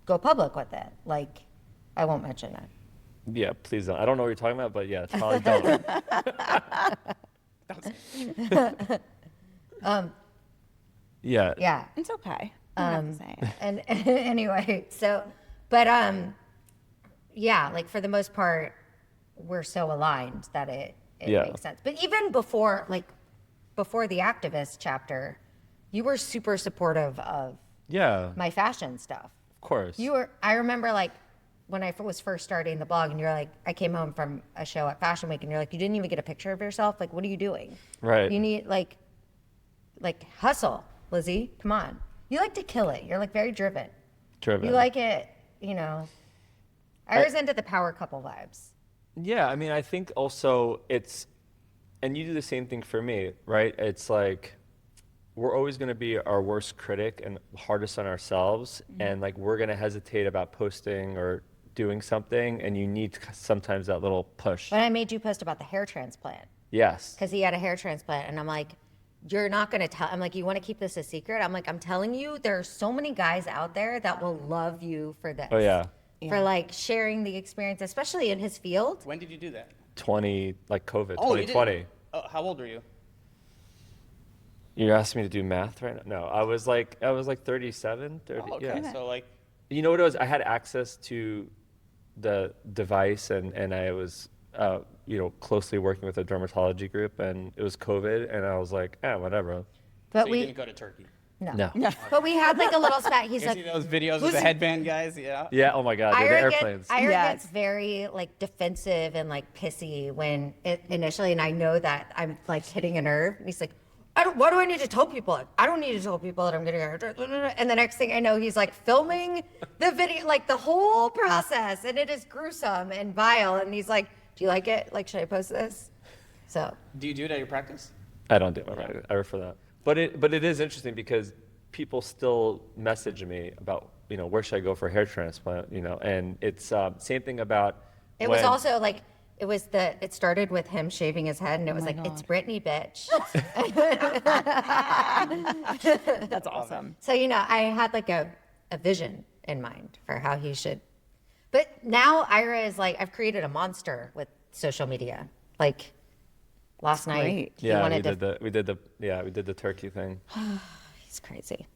go public with it. Like I won't mention it. yeah, please don't. I don't know what you're talking about, but yeah, probably don't. Yeah. Yeah. It's okay. I'm not saying. And anyway, so but yeah, like for the most part we're so aligned that it Yeah. makes sense. But even before the activist chapter, you were super supportive of Yeah, my fashion stuff. of course. I remember like when I was first starting the blog and you're like, I came home from a show at Fashion Week and you're like, you didn't even get a picture of yourself. Like, what are you doing? Right. You need like hustle, Lizzy, come on. You like to kill it. You're like very driven. Driven. You like it, you know. I was into the power couple vibes. Yeah, I mean, I think also and you do the same thing for me, right? It's like, we're always going to be our worst critic and hardest on ourselves. And like, we're going to hesitate about posting or doing something. And you need sometimes that little push. But I made you post about the hair transplant Yes. because he had a hair transplant. And I'm like, you're not going to tell. I'm like, you want to keep this a secret? I'm like, I'm telling you, there are so many guys out there that will love you for this. Oh, yeah. For like sharing the experience, especially in his field. When did you do that? Like COVID, Oh, you did? 2020. Oh, how old are you? You're asking me to do math right now? No, I was like 37, 30. Oh, okay. Yeah. So like, You know what it was? I had access to the device and I was, you know, closely working with a dermatology group and it was COVID and I was like, whatever. But so you we didn't go to Turkey. No. but we had like a little spat. He's You see like, those videos of the headband guys? Yeah. Yeah, oh my God, dude, the airplanes. Ira Yes. gets very like defensive and like pissy when it initially, and I know that I'm like hitting a nerve. And he's like, why do I need to tell people? I don't need to tell people that I'm getting a haircut. And the next thing I know, he's like filming the video, like the whole process, and it is gruesome and vile. And he's like Do you like it? Like, should I post this? So Do you do it at your practice? I don't do my practice. I refer that. But it is interesting because people still message me about, where should I go for a hair transplant, and it's same thing about it was also like, it started with him shaving his head, and it was like, it's Britney, bitch. That's awesome. So, I had like a vision in mind for how he should. But now Ira is like, I've created a monster with social media. Like last night, great. he yeah, wanted we did the turkey thing. He's crazy.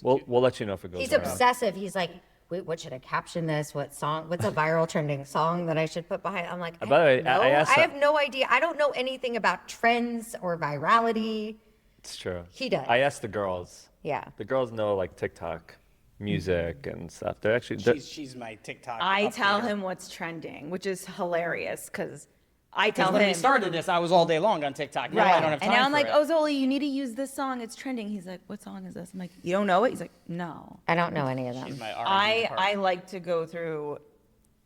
We'll let you know if it goes He's around. obsessive. He's like, wait, what should I caption this? What's a viral trending song that I should put behind? I'm like, By the way, I asked I have no idea. I don't know anything about trends or virality. It's true. He does. I asked the girls. Yeah. The girls know like TikTok music and stuff. They're actually She's my TikTok. I tell updater. him what's trending, which is hilarious because I tell Because when we him. started this, I was all day long on TikTok. Now I don't have time And now I'm for like, it. oh, Zoli, you need to use this song. It's trending. He's like, what song is this? I'm like, you don't know it? He's like, no. I don't know any of them. She's my R&D I department. like to go through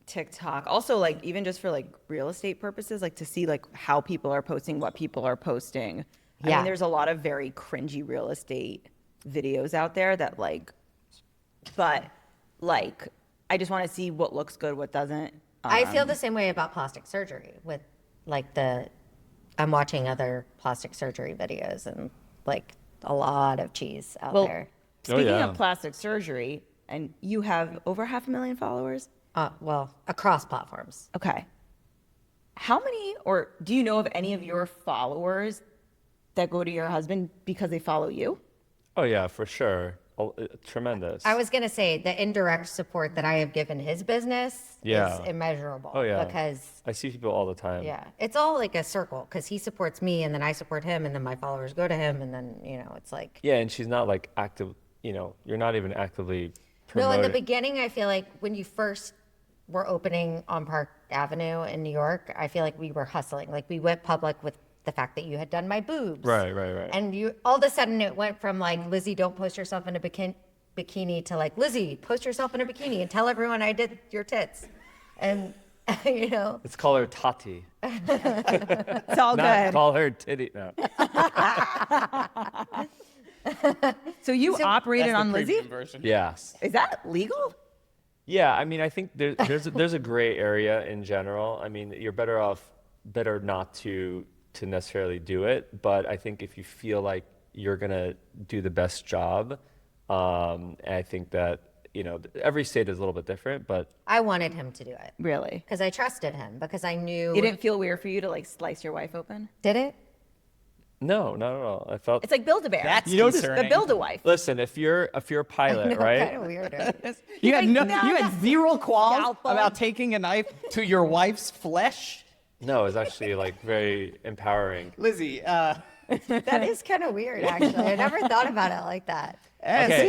TikTok. Also, like, even just for like real estate purposes, like to see like how people are posting, what people are posting. I Yeah. mean, there's a lot of very cringy real estate videos out there that like, but like, I just want to see what looks good, what doesn't. I feel the same way about plastic surgery with like I'm watching other plastic surgery videos and like a lot of cheese out Well, there. speaking yeah. of plastic surgery, and you have over 500,000 followers. Well, across platforms. Okay. How many, or do you know of any of your followers that go to your husband because they follow you? Oh yeah, for sure. Tremendous. I was going to say the indirect support that I have given his business Yeah. is immeasurable. Oh yeah. Because, I see people all the time. yeah, it's all like a circle because he supports me and then I support him and then my followers go to him and then, it's like. Yeah, and she's not like active. You're not even actively No, promoting. in the beginning, I feel like when you first were opening on Park Avenue in New York, I feel like we were hustling. Like we went public with the fact that you had done my boobs. Right. And you all of a sudden it went from like, Lizzy, don't post yourself in a bikini to like, Lizzy, post yourself in a bikini and tell everyone I did your tits. And, Let's call her Tati. It's all Not good. call her Titty. No. So you operated That's on the Lizzy? premium version. Yes. Is that legal? Yeah, I mean, I think there's a gray area in general. I mean, you're better not to necessarily do it. But I think if you feel like you're gonna do the best job, I think that every state is a little bit different. But I wanted him to do it Really? because I trusted him because I knew. It didn't feel weird for you to like slice your wife open? Did it? no, not at all. I felt It's like Build-A-Bear. That's the concerning. Build-A-Wife. Listen, if you're a pilot, Kind right? of weird. Right? You had like, no, no, you no. had zero qualms Scalpel. about taking a knife to your wife's flesh, No, it's actually like very empowering. Lizzy. That is kind of weird, actually. I never thought about it like that. Okay.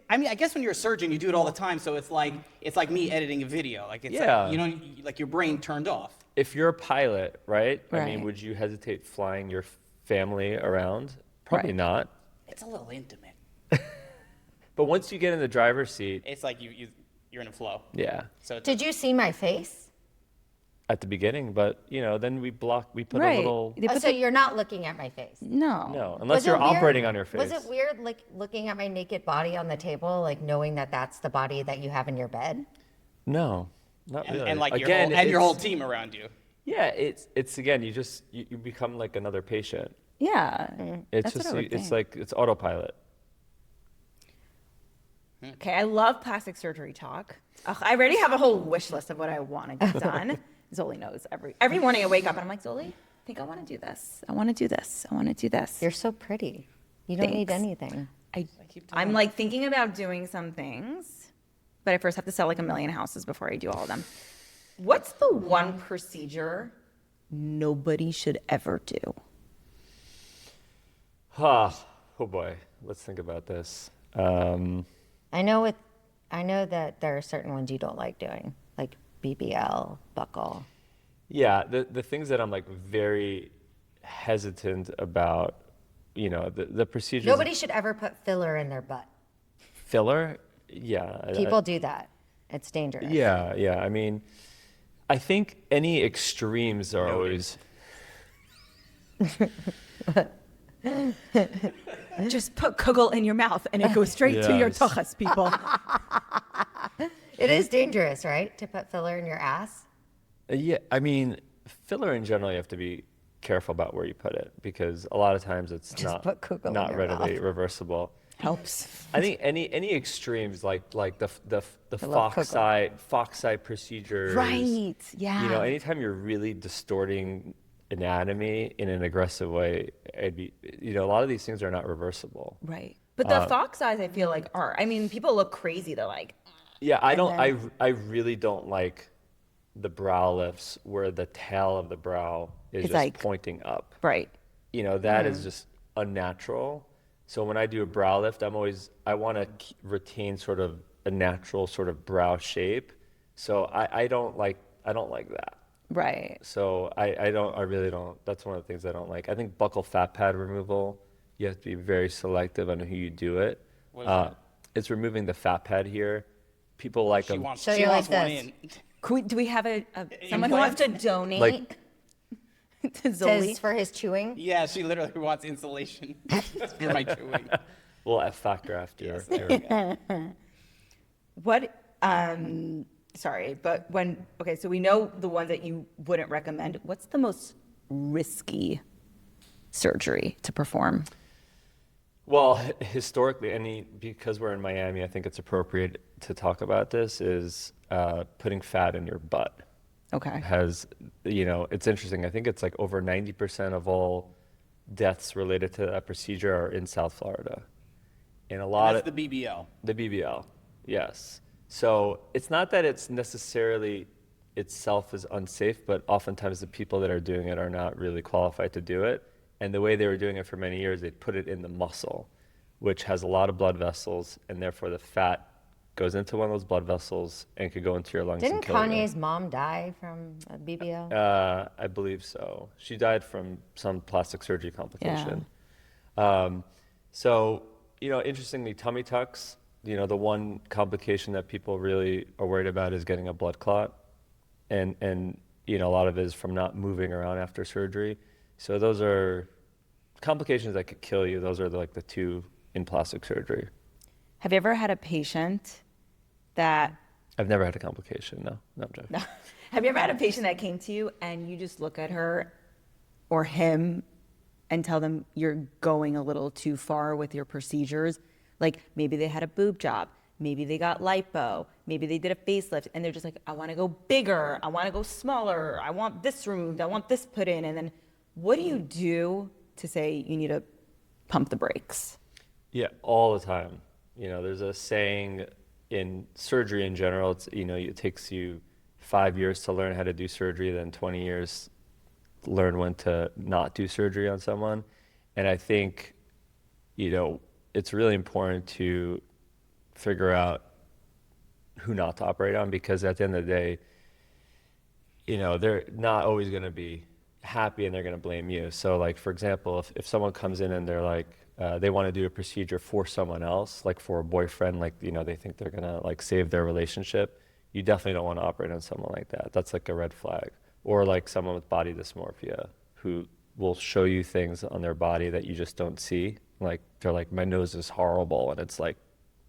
I mean, I guess when you're a surgeon, you do it all the time. So it's like me editing a video. Like it's Yeah. like, like your brain turned off. If you're a pilot, right? I mean, Right. would you hesitate flying your family around? Probably Right. not. It's a little intimate. But once you get in the driver's seat, It's like you're in a flow. yeah, So it's Did you see my face? at the beginning. But then we put Right. a little. They put So you're not looking at my face. No. No, unless Was it you're weird? operating on your face. Was it weird, like looking at my naked body on the table, like knowing that that's the body that you have in your bed? No, not and, really. and like Again, your whole it's- team around you. Yeah, it's again, you become like another patient. Yeah. It's That's what just I would it's think. like it's autopilot. Okay, I love plastic surgery talk. Ugh, I already have a whole wish list of what I want to get done. Zoli knows every morning I wake up and I'm like, Zoli, I think I want to do this. I want to do this. I want to do this. You're so pretty. You don't need Thanks. anything. I'm like thinking about doing some things, but I first have to sell like 1 million houses before I do all of them. What's the one procedure nobody should ever do? Oh boy, let's think about this. I know that there are certain ones you don't like doing, like BBL, buckle. Yeah, the things that I'm like very hesitant about, the procedures. Nobody should ever put filler in their butt. Filler, yeah. People do that. It's dangerous. Yeah. I mean, I think any extremes are always. Just put kugel in your mouth and it goes straight to your Yes. tochas, people. It is dangerous, right? To put filler in your ass. Yeah, I mean, filler in general, you have to be careful about where you put it because a lot of times it's put kugel in not your readily mouth. reversible. Helps. I think any extremes like the love fox eye procedures. Right. Yeah. You know, anytime you're really distorting anatomy in an aggressive way, a lot of these things are not reversible. Right. But the fox eyes, I feel like are. I mean, people look crazy. They're like, Yeah, then- I really don't like the brow lifts where the tail of the brow is It's just like- pointing up. right. You know, that is just unnatural. So when I do a brow lift, I want to retain sort of a natural sort of brow shape. So I don't like that. Right. So I really don't. That's one of the things I don't like. I think buccal fat pad removal, you have to be very selective on who you do it. What is that? It's removing the fat pad here. People like She them. wants, So she you wants like one this. in. Do we have someone who wants to donate Like- to Zoli? For his chewing. Yeah, she literally wants insulation for my chewing. We'll F factor after. What? Sorry, but so we know the ones that you wouldn't recommend. What's the most risky surgery to perform? Well, historically, because we're in Miami, I think it's appropriate to talk about this, is putting fat in your butt. Okay. It's interesting. I think it's like over 90% of all deaths related to that procedure are in South Florida. And a lot That's of the BBL. the BBL, yes. So it's not that it's necessarily itself is unsafe, but oftentimes the people that are doing it are not really qualified to do it. And the way they were doing it for many years, they'd put it in the muscle, which has a lot of blood vessels, and therefore the fat goes into one of those blood vessels and could go into your lungs Didn't and kill you. Kanye's mom die from a BBL? I believe so. She died from some plastic surgery complication. Interestingly, tummy tucks, the one complication that people really are worried about is getting a blood clot. And a lot of it is from not moving around after surgery. So those are complications that could kill you. Those are like the two in plastic surgery. Have you ever had a patient that? I've never had a complication, no. No, I'm joking. Have you ever had a patient that came to you and you just look at her or him and tell them you're going a little too far with your procedures? Like maybe they had a boob job, maybe they got lipo, maybe they did a facelift, and they're just like, I want to go bigger, I want to go smaller, I want this removed, I want this put in. And then what do you do to say you need to pump the brakes? Yeah, all the time. There's a saying in surgery in general, it takes you 5 years to learn how to do surgery, then 20 years to learn when to not do surgery on someone. And I think, it's really important to figure out who not to operate on, because at the end of the day, they're not always going to be happy and they're going to blame you. So like, for example, if someone comes in and they're like, they want to do a procedure for someone else, like for a boyfriend, like, they think they're going to like save their relationship, you definitely don't want to operate on someone like that. That's like a red flag. Or like someone with body dysmorphia who will show you things on their body that you just don't see. Like they're like, my nose is horrible and it's like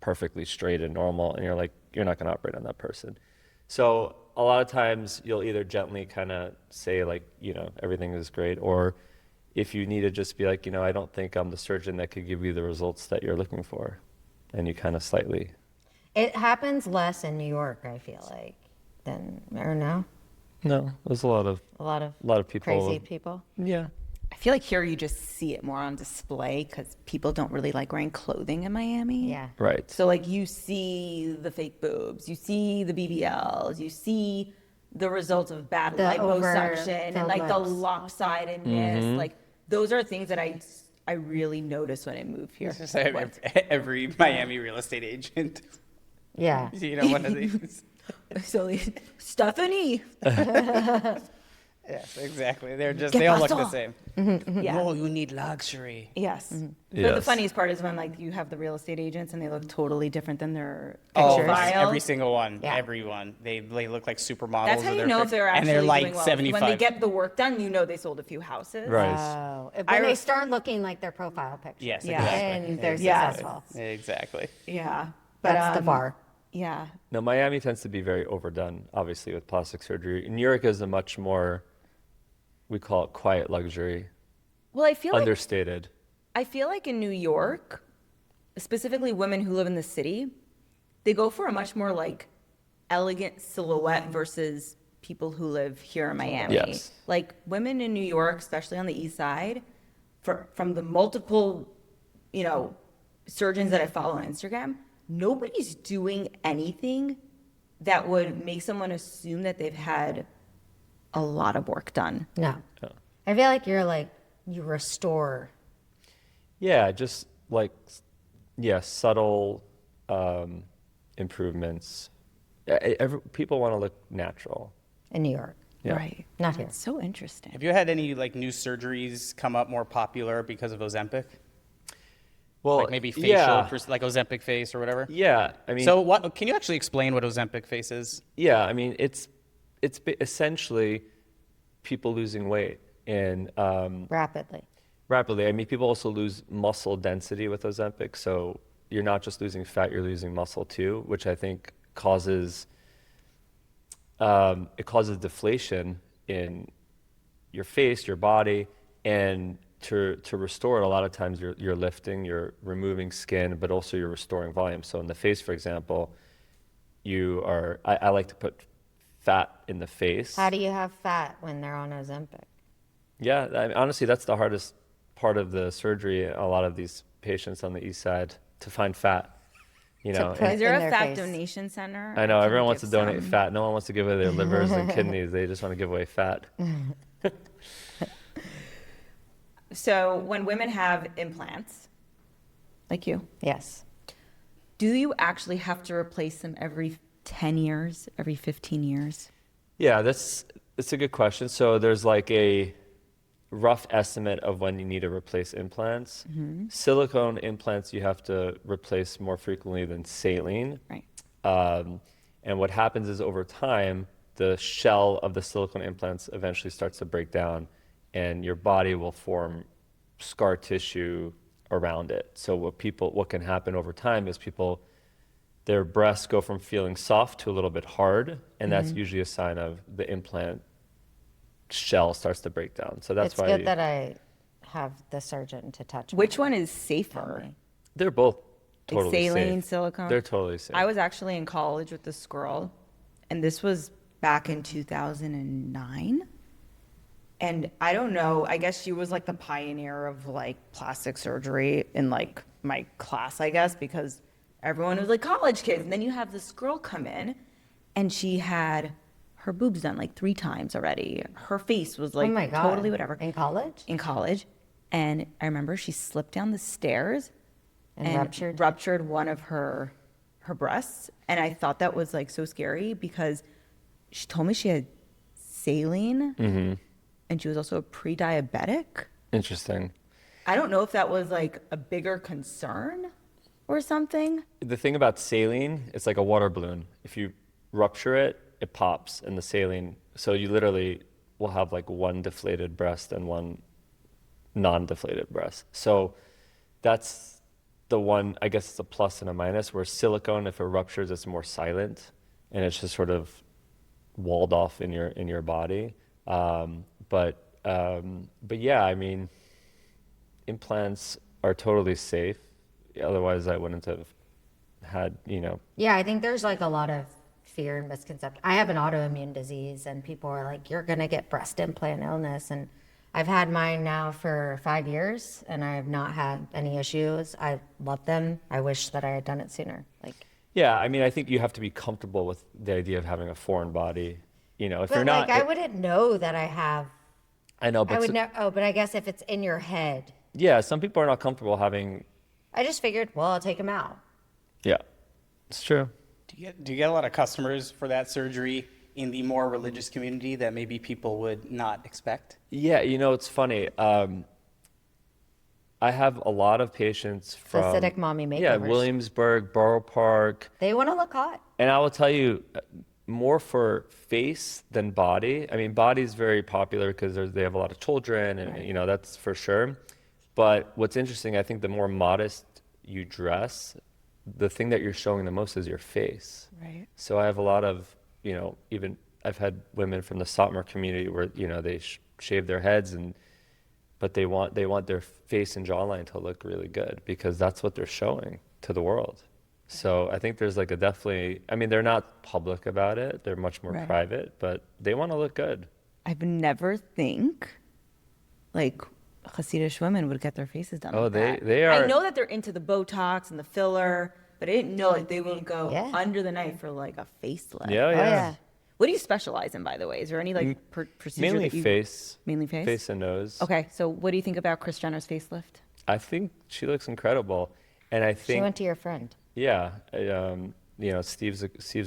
perfectly straight and normal. And you're like, you're not going to operate on that person. So a lot of times you'll either gently kind of say like, everything is great, or if you need to just be like, I don't think I'm the surgeon that could give you the results that you're looking for. And you kind of slightly. It happens less in New York, I feel like, than, or no? No, there's a lot of people. Crazy people. Yeah. I feel like here you just see it more on display because people don't really like wearing clothing in Miami. Yeah. Right. So like you see the fake boobs, you see the BBLs, you see the results of bad The liposuction and like the lips. lopsidedness. Like those are things that I really notice when I move here. Just every Miami real estate agent. Yeah. One of these. So Stephanie. Yes, exactly. They all look the same. Yeah. Oh, you need luxury. Yes. But the Yes. funniest part is when like you have the real estate agents and they look totally different than their Oh, pictures. every single one. Yeah. Everyone. They look like supermodels. That's how of you their know fi- if they're and actually they're like doing well. 75. When they get the work done, you know they sold a few houses. Right. Oh, when I they re- start looking like their profile picture. Yes, Yeah. exactly. And they're Yes. successful. Exactly. Yeah. But, That's the bar. Yeah. No, Miami tends to be very overdone, obviously, with plastic surgery. New York is a much more, we call it quiet luxury, Well, understated. I feel like in New York, specifically women who live in the city, they go for a much more like elegant silhouette versus people who live here in Miami. Yes. Like women in New York, especially on the east side, from the multiple, surgeons that I follow on Instagram, nobody's doing anything that would make someone assume that they've had a lot of work done. No. I feel like you restore. Yeah, just like, subtle improvements. People want to look natural. In New York. Yeah. Right. Not here. It's so interesting. Have you had any like new surgeries come up more popular because of Ozempic? Well, Like maybe facial, yeah. like Ozempic face or whatever? Yeah, I mean, So what? Can you actually explain what Ozempic face is? yeah, I mean, it's essentially people losing weight and Rapidly. rapidly. I mean, people also lose muscle density with Ozempic, so you're not just losing fat, you're losing muscle too, which I think causes deflation in your face, your body, and to restore it, a lot of times you're lifting, you're removing skin, but also you're restoring volume. So in the face, for example, I like to put fat in the face. How do you have fat when they're on Ozempic? Yeah, I mean, honestly, that's the hardest part of the surgery. A lot of these patients on the east side to find fat. put- Is there in a their fat face. donation center? I know can everyone wants to give donate some. fat. No one wants to give away their livers and kidneys. They just want to give away fat. So when women have implants, like you, Yes. do you actually have to replace them every 10 years, every 15 years? Yeah, that's a good question. So there's like a rough estimate of when you need to replace implants. Silicone implants you have to replace more frequently than saline. Right. And what happens is over time, the shell of the silicone implants eventually starts to break down and your body will form scar tissue around it. So what can happen over time is their breasts go from feeling soft to a little bit hard, and that's usually a sign of the implant shell starts to break down. So that's It's why good that I have the surgeon to touch me. Which one is safer? they're both Like totally saline, safe. silicone? They're totally safe. I was actually in college with this girl, and this was back in 2009. And I don't know, I guess she was like the pioneer of like plastic surgery in like my class, I guess, because everyone was like college kids. And then you have this girl come in and she had her boobs done like 3 times already. Her face was like Oh my God. totally whatever. In college? In college. And I remember she slipped down the stairs And ruptured one of her breasts. And I thought that was like so scary because she told me she had saline and she was also a pre-diabetic. Interesting. I don't know if that was like a bigger concern or something. The thing about saline, it's like a water balloon. If you rupture it, it pops in the saline. So you literally will have like one deflated breast and one non-deflated breast. So that's the one, I guess it's a plus and a minus, where silicone, if it ruptures, it's more silent and it's just sort of walled off in your body. But yeah, I mean, implants are totally safe. Otherwise, I wouldn't have had, Yeah, I think there's like a lot of fear and misconception. I have an autoimmune disease, and people are like, "You're gonna get breast implant illness," and I've had mine now for 5 years, and I have not had any issues. I love them. I wish that I had done it sooner. Like, Yeah, I mean, I think you have to be comfortable with the idea of having a foreign body. If but you're like, not, I wouldn't know that I have. I know, I but would know. Oh, but I guess if it's in your head, yeah, some people are not comfortable having. I just figured, well, I'll take them out. Yeah, it's true. Do you get a lot of customers for that surgery in the more religious community that maybe people would not expect? Yeah, it's funny. I have a lot of patients from Hasidic mommy yeah, makeovers. Williamsburg, Borough Park, They want to look hot. and I will tell you more for face than body. I mean, body is very popular because they have a lot of children, and that's for sure. But what's interesting, I think the more modest you dress, the thing that you're showing the most is your face. Right. So I have a lot of, even I've had women from the Satmar community where, they shave their heads but they want their face and jawline to look really good because that's what they're showing to the world. So I think there's like they're not public about it. They're much more private, but they want to look good. I've never think like Hasidic women would get their faces done. Oh, like that. they are. I know that they're into the Botox and the filler, but I didn't know like they would go Yeah. under the knife for like a facelift. Yeah, Oh, yeah. yeah. What do you specialize in, by the way? Is there any like procedure Mainly that you face. Mainly face? Face and nose. Okay, so what do you think about Kris Jenner's facelift? I think she looks incredible. And I She think, went to your friend. yeah, Steve's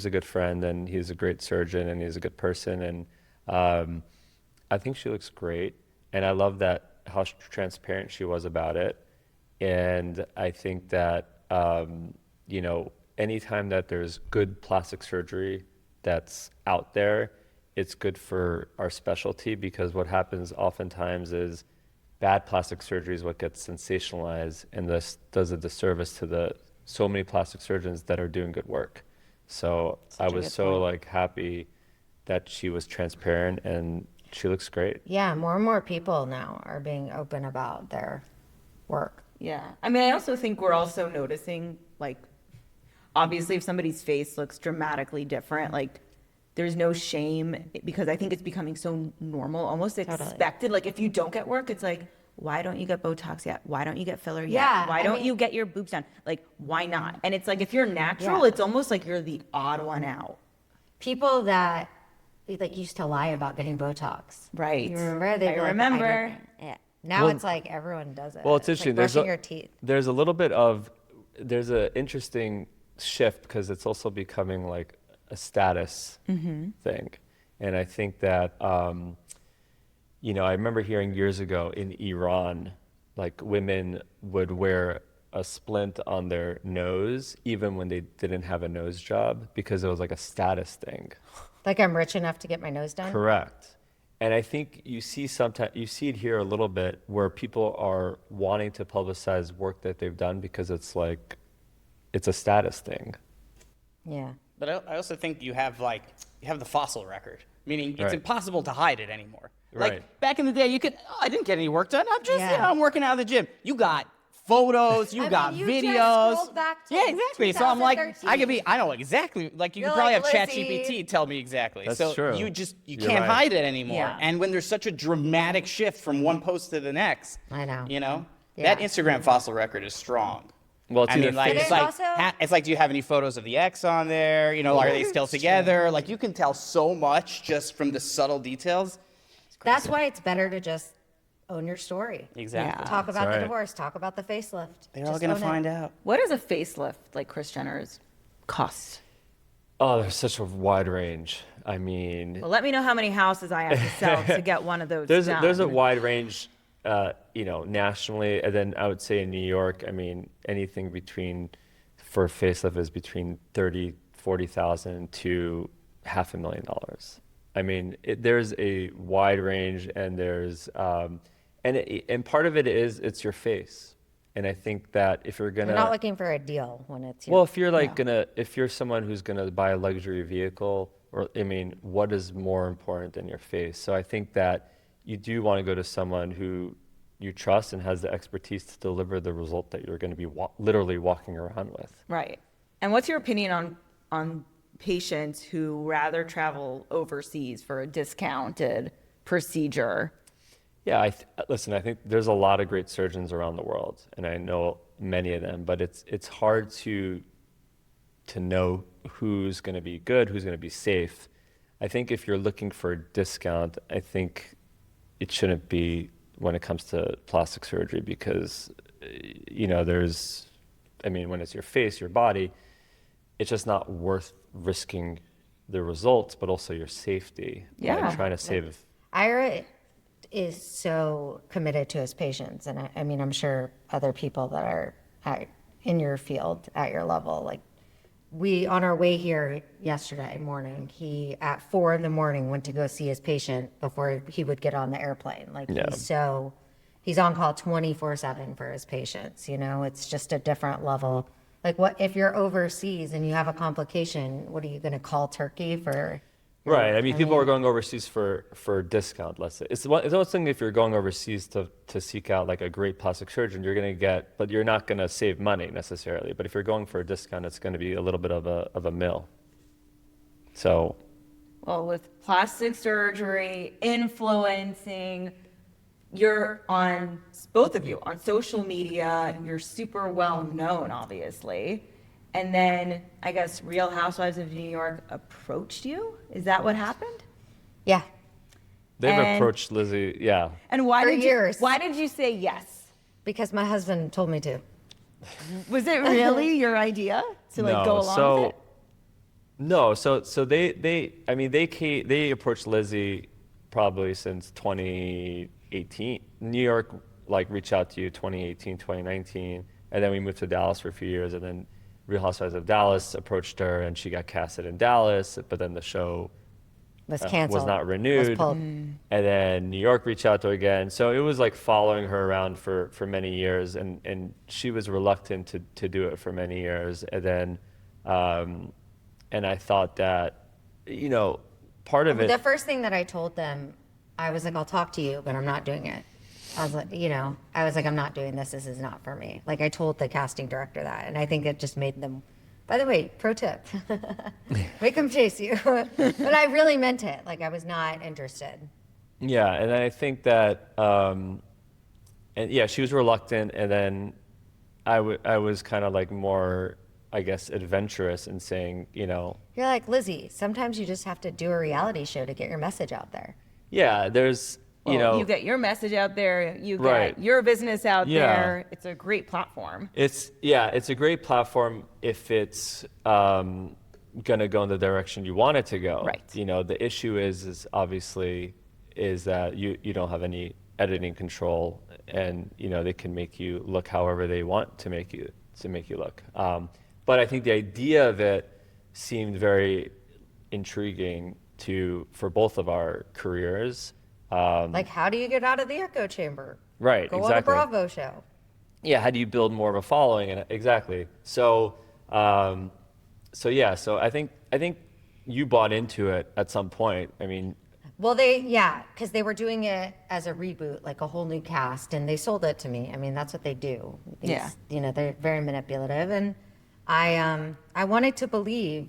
a good friend and he's a great surgeon and he's a good person. And I think she looks great. And I love how transparent she was about it. And I think that, anytime that there's good plastic surgery that's out there, it's good for our specialty because what happens oftentimes is bad plastic surgery is what gets sensationalized and this does a disservice to so many plastic surgeons that are doing good work. So I was so happy that she was transparent and she looks great. Yeah, more and more people now are being open about their work. Yeah. I mean, I also think we're also noticing, like, obviously if somebody's face looks dramatically different, like, there's no shame because I think it's becoming so normal, almost expected. Like, if you don't get work, it's like, why don't you get Botox yet? Why don't you get filler yet? Yeah, Why I don't mean- you get your boobs done? Like, why not? And it's like, if you're natural, it's almost like you're the odd one out. People that like used to lie about getting Botox. Right. You remember? They'd I be like, remember. don't- yeah. Now it's like everyone does it. Well, it's like interesting. brushing your teeth. There's an interesting shift because it's also becoming like a status thing. And I think that, I remember hearing years ago in Iran, like women would wear a splint on their nose even when they didn't have a nose job because it was like a status thing. Like I'm rich enough to get my nose done. Correct. And I think you see it here a little bit where people are wanting to publicize work that they've done because it's a status thing. Yeah. But I also think you have the fossil record, meaning it's Right. impossible to hide it anymore. Right. Like back in the day, I didn't get any work done. I'm just, Yeah. I'm working out of the gym. You got photos, you got you just videos. scrolled back to Yeah, exactly. So I'm like, 2013. I know exactly. Like you You're could probably like, have Lizzy. ChatGPT tell me exactly. That's so true. you You're can't right. hide it anymore. Yeah. And when there's such a dramatic shift from one post to the next, I know. that Yeah. Instagram fossil record is strong. Well, it's I either mean, like, face- it's like, also- it's like, do you have any photos of the ex on there? Are they still together? Like, you can tell so much just from the subtle details. That's why it's better to just own your story. Exactly. Talk about the right. divorce. Talk about the facelift. They're all Just gonna own it. find out. What does a facelift like Kris Jenner's cost? Oh, there's such a wide range. I mean, Well, let me know how many houses I have to sell to get one of those there's done. a wide range, nationally, and then I would say in New York, I mean, anything for facelift is between 40,000 to $500,000. I mean, there's a wide range, and there's and part of it is it's your face, and I think that if you're gonna You're not looking for a deal when it's your, well, if you're if you're someone who's gonna buy a luxury vehicle, what is more important than your face? So I think that you do want to go to someone who you trust and has the expertise to deliver the result that you're going to be literally walking around with. Right. And what's your opinion on patients who rather travel overseas for a discounted procedure? Yeah, listen, I think there's a lot of great surgeons around the world, and I know many of them, but it's hard to know who's going to be good, who's going to be safe. I think if you're looking for a discount, I think it shouldn't be when it comes to plastic surgery because, when it's your face, your body, it's just not worth risking the results, but also your safety. Yeah. Like trying to save. Ira is so committed to his patients. And I mean, I'm sure other people that are in your field at your level, like on our way here yesterday morning, he at 4 a.m. went to go see his patient before he would get on the airplane. Like he's on call 24/7 for his patients. It's just a different level. Like what if you're overseas and you have a complication, what are you going to call Turkey for? Right. I mean, people are going overseas for discount, let's say. It's one thing if you're going overseas to seek out like a great plastic surgeon, you're going to get, but you're not going to save money necessarily. But if you're going for a discount, it's going to be a little bit of a mill. So. Well, with plastic surgery influencing, you're on, both of you, on social media, you're super well known, obviously. And then I guess Real Housewives of New York approached you? Is that what happened? Yeah. They've approached Lizzy, yeah. And why did you say yes? Because my husband told me to. Was it really your idea to go along with it? No, so they approached Lizzy probably since 2018. New York reached out to you 2018, 2019, and then we moved to Dallas for a few years, and then Real Housewives of Dallas approached her, and she got casted in Dallas, but then the show was canceled, was not renewed. And then New York reached out to her again. So it was like following her around for many years, and she was reluctant to do it for many years. And then, and I thought that, part of it. The first thing that I told them, I was like, I'll talk to you, but I'm not doing it. I was like, I'm not doing this. This is not for me. Like I told the casting director that, and I think it just made them. By the way, pro tip, make them chase you. But I really meant it. Like I was not interested. Yeah, and I think that, she was reluctant, and then I was kind of like more, I guess, adventurous in saying, You're like, Lizzy, sometimes you just have to do a reality show to get your message out there. Yeah, there's. You get your message out there, you get your business out there. It's a great platform. It's a great platform if it's gonna go in the direction you want it to go. Right. The issue is obviously that you don't have any editing control, and they can make you look however they want to make you look. But I think the idea of it seemed very intriguing for both of our careers. Like, how do you get out of the echo chamber? Right, Go exactly. on a Bravo show. Yeah, how do you build more of a following? And exactly. So I think you bought into it at some point. I mean. Well, because they were doing it as a reboot, like a whole new cast, and they sold it to me. I mean, that's what they do. They're very manipulative, and I wanted to believe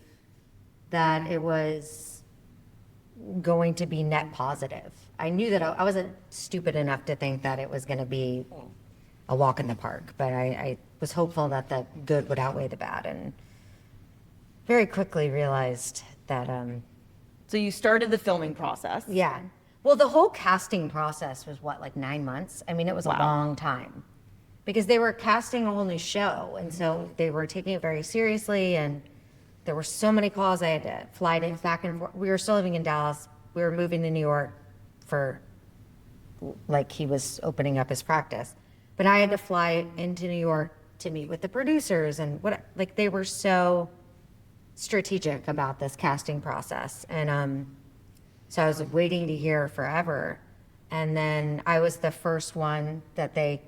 that it was going to be net positive. I knew that I wasn't stupid enough to think that it was going to be a walk in the park, but I was hopeful that the good would outweigh the bad, and very quickly realized that. So you started the filming process. Yeah. Well, the whole casting process was like 9 months? I mean, it was a long time because they were casting a whole new show, and so they were taking it very seriously, and there were so many calls. I had to fly back and forth. We were still living in Dallas. We were moving to New York for, he was opening up his practice. But I had to fly into New York to meet with the producers, and they were so strategic about this casting process. And so I was waiting to hear forever. And then I was the first one that they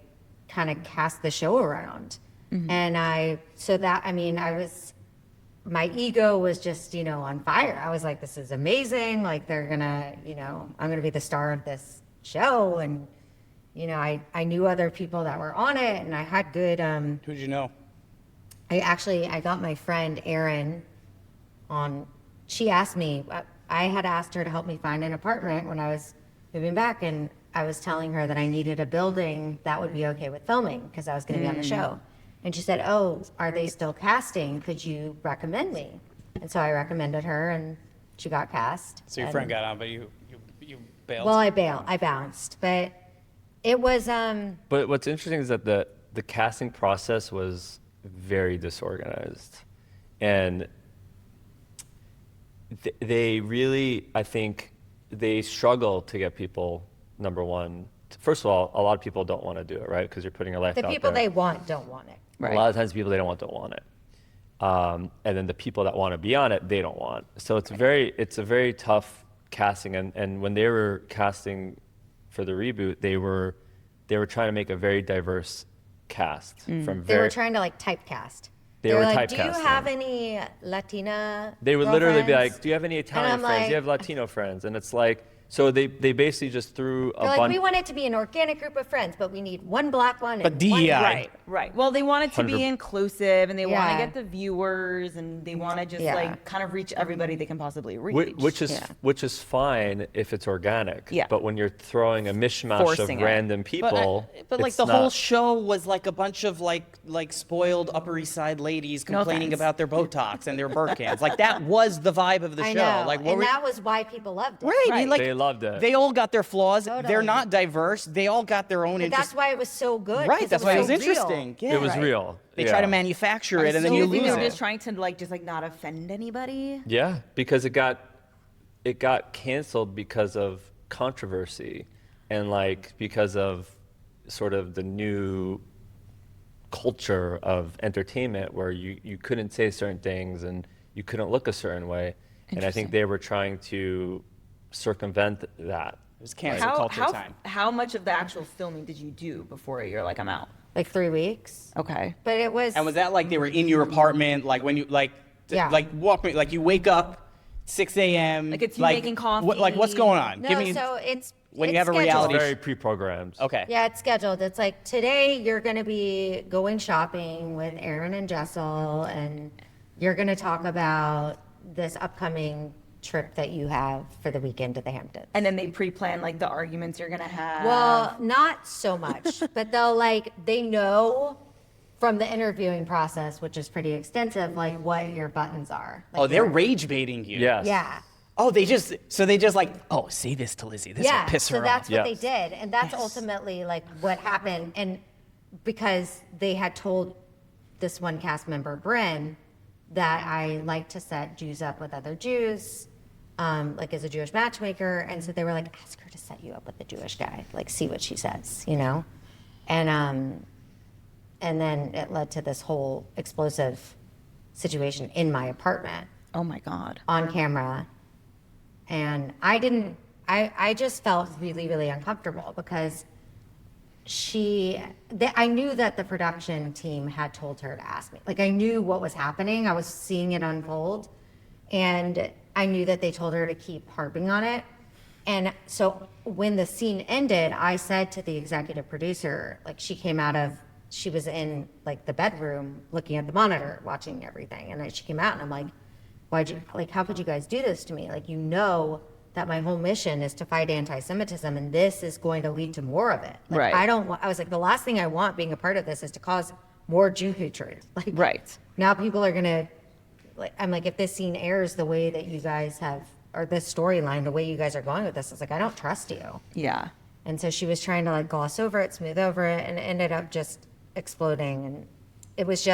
kind of cast the show around. Mm-hmm. And my ego was just, on fire. I was like, this is amazing. Like they're gonna, I'm gonna be the star of this show. And, I knew other people that were on it, and I had good. Who'd you know? I got my friend Erin on. She asked me, I had asked her to help me find an apartment when I was moving back, and I was telling her that I needed a building that would be okay with filming because I was gonna be on the show. And she said, "Oh, are they still casting? Could you recommend me?" And so I recommended her, and she got cast. So your friend got on, but you bailed? Well, I bounced. But it was... But what's interesting is that the casting process was very disorganized. And they really, I think, they struggle to get people, number one. First of all, a lot of people don't want to do it, right? Because you're putting your life The out people there. they want don't want it. Right. A lot of times, people they don't want it. And then the people that want to be on it, they don't want. So it's a very tough casting. And when they were casting for the reboot, they were trying to make a very diverse cast from They were trying to like typecast. They were were like, do you typecasting. have any Latina They would literally be girlfriends?" like, "Do you have any Italian I'm friends? Do you like- have Latino friends?" And it's like, so they basically just threw a They're like, bunch. we want it to be an organic group of friends, but we need one black one. But and DEI. one Right, right. Well, they want it to be 100 inclusive, and they want Yeah. to get the viewers, and they want to just Yeah. like kind of reach everybody they can possibly reach. Which is fine if it's organic. Yeah. But when you're throwing a mishmash Forcing of it. random people, But like it's the whole not- show was like a bunch of like spoiled Upper East Side ladies No complaining offense. about their Botox and their Birkins. Like that was the vibe of the I show. know, Like and that was why people loved it. right, Right. like They loved it. They all got their flaws. They're Totally. not diverse. They all got their own But interest. that's why it was so good. Right, 'cause that's why it was so real. interesting. Yeah, it was right. real. They yeah. try to manufacture it and then So you think lose they were it. just trying to like just like not offend anybody. Yeah, because it got canceled because of controversy, and like because of sort of the new culture of entertainment where you couldn't say certain things and you couldn't look a certain way, and I think they were trying to circumvent that. It was cancel culture time. How much of the actual filming did you do before you're like, I'm out? Like 3 weeks. Okay. But it was. And was that like they were in your apartment, like when you Yeah. like walk me, like you wake up 6 a.m. Like it's you making coffee. Like what's going on? No, Give me so it's. when you it's have a scheduled. reality Very pre-programmed. okay. Yeah, it's scheduled. It's like today you're going to be going shopping with Aaron and Jessel, and you're going to talk about this upcoming trip that you have for the weekend to the Hamptons. And then they pre-plan like the arguments you're gonna have. Well, not so much, but they know from the interviewing process, which is pretty extensive, like what your buttons are. Like Oh, they're your- rage baiting you. Yes. Yeah. Oh, they just like, oh, say this to Lizzy. This Yeah, will piss so her that's off. what Yes. they did, and that's ultimately like what happened. And because they had told this one cast member, Bryn, that I like to set Jews up with other Jews, like as a Jewish matchmaker, and so they were like, ask her to set you up with a Jewish guy, like see what she says, you know, and then it led to this whole explosive situation in my apartment oh my God. on camera. And I just felt really, really uncomfortable because I knew that the production team had told her to ask me. Like I knew what was happening. I was seeing it unfold. And I knew that they told her to keep harping on it. And so when the scene ended, I said to the executive producer, like she was in like the bedroom looking at the monitor, watching everything. And she came out and I'm like, how could you guys do this to me? Like, you know that my whole mission is to fight anti-Semitism and this is going to lead to more of it. Like, Right. I was like, the last thing I want being a part of this is to cause more Jew hatred. Like, Right. now people are gonna, like, I'm like, if this scene airs the way that you guys have, or this storyline, the way you guys are going with this, it's like, I don't trust you. Yeah. And so she was trying to like gloss over it, smooth over it, and it ended up just exploding. And it was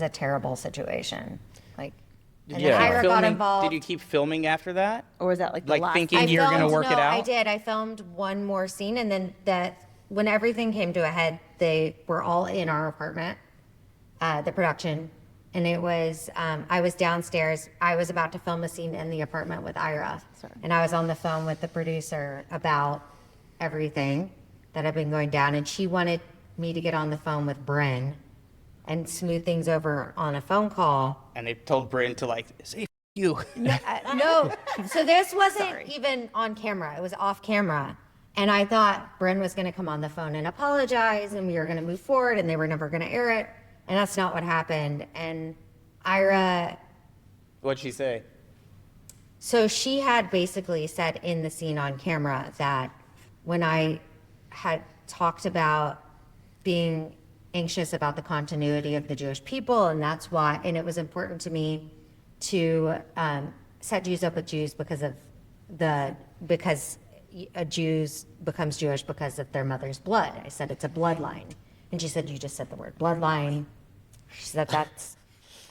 a terrible situation. Like, and Yeah. then Ira got Filming- involved. Did you keep filming after that? Or was that like the Like last? thinking you're gonna work it out? I did. I filmed one more scene, and then when everything came to a head, they were all in our apartment, the production, and it was I was downstairs. I was about to film a scene in the apartment with Ira, and I was on the phone with the producer about everything that had been going down, and she wanted me to get on the phone with Bryn and smooth things over on a phone call. And they told Bryn to like say F you. No, so this wasn't even on camera. It was off camera. And I thought Bryn was going to come on the phone and apologize and we were going to move forward and they were never going to air it. And that's not what happened. And Ira, What'd she say? so she had basically said in the scene on camera that when I had talked about being anxious about the continuity of the Jewish people, and that's why, and it was important to me to set Jews up with Jews because a Jews becomes Jewish because of their mother's blood. I said it's a bloodline, and she said you just said the word bloodline. She said that's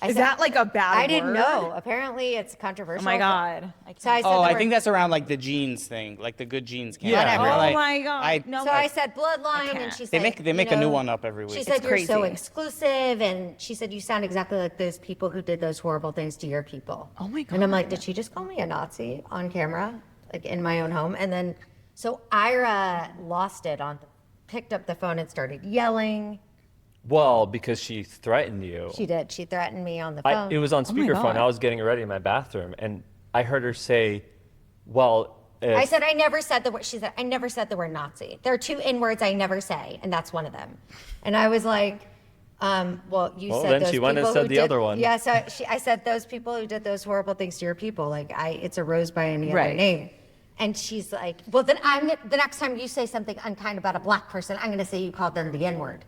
Is that like a bad I didn't word? know. Apparently, it's controversial. Oh my God. So I said Oh, the I word- think that's around like the genes thing, like the good genes. Campaign, Yeah. right? Oh Like, my God. I, No. So I said bloodline, and can't. she They said make a new one up every She week. said It's you're so crazy. exclusive, and she said you sound exactly like those people who did those horrible things to your people. Oh my And I'm God. like, did she just call me a Nazi on camera, like in my own home? And then so Ira lost it picked up the phone and started yelling. Well, because she threatened you. She did. She threatened me on the phone. It was on Oh my speakerphone. God. I was getting ready in my bathroom, and I heard her say, "Well." I said, I never said the word. She said, I never said the word Nazi. There are 2 N words I never say, and that's one of them. And I was like, well, you Well, said then those she went and people said who the did- other one. Yeah, so I said those people who did those horrible things to your people. Like, it's a rose by any other Right. name. And she's like, well, then the next time you say something unkind about a black person, I'm going to say you called them the N word.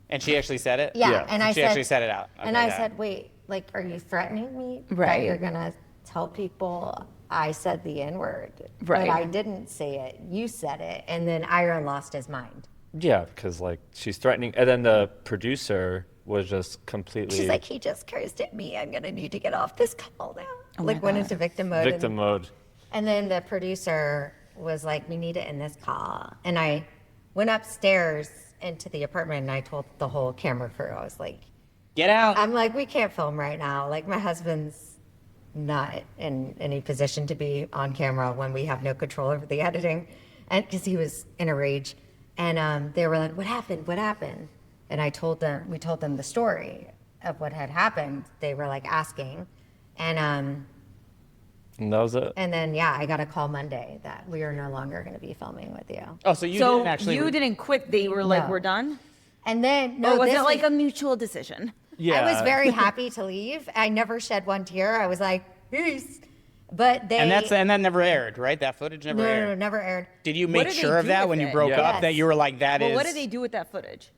And she actually said it. Yeah. Yeah. And I She said, actually said it out. And Okay, I yeah. said, wait, like, are you threatening me? That Right. you're going to tell people I said the N word. Right. But I didn't say it. You said it. And then Ira lost his mind. Yeah, because like she's threatening, and then the producer was just completely She's like, he just cursed at me. I'm going to need to get off this call now. Oh my like, went God. into victim mode. victim mode. And then the producer was like, we need to end this call. And I went upstairs into the apartment and I told the whole camera crew, I was like, Get out. I'm like, we can't film right now. Like, my husband's not in any position to be on camera when we have no control over the editing. And because he was in a rage. And they were like, what happened? What happened? And we told them the story of what had happened. They were like asking. And that was it. And then, yeah, I got a call Monday that we are no longer going to be filming with you. Oh, so you So didn't actually. you didn't quit. They were like, No. we're done? And then, no, Or was this it like was- a mutual decision? Yeah. I was very happy to leave. I never shed one tear. I was like, peace. But they. And that never aired, right? That footage never no, aired. no, never aired. Did you What make did they sure of do that with when you it? broke Yeah. up? That you were like, that is. Well, what did they do with that footage?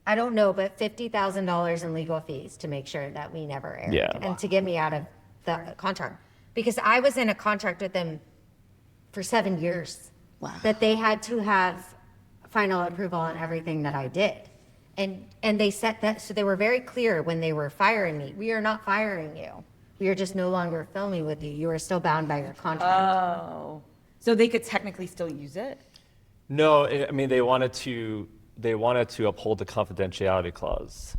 I don't know, but $50,000 in legal fees to make sure that we never aired. Yeah. And to get me out of the contract. Because I was in a contract with them for 7 years. Wow. That they had to have final approval on everything that I did. And they set that, so they were very clear when they were firing me. We are not firing you. We are just no longer filming with you. You are still bound by your contract. Oh. So they could technically still use it? No, I mean they wanted to uphold the confidentiality clause.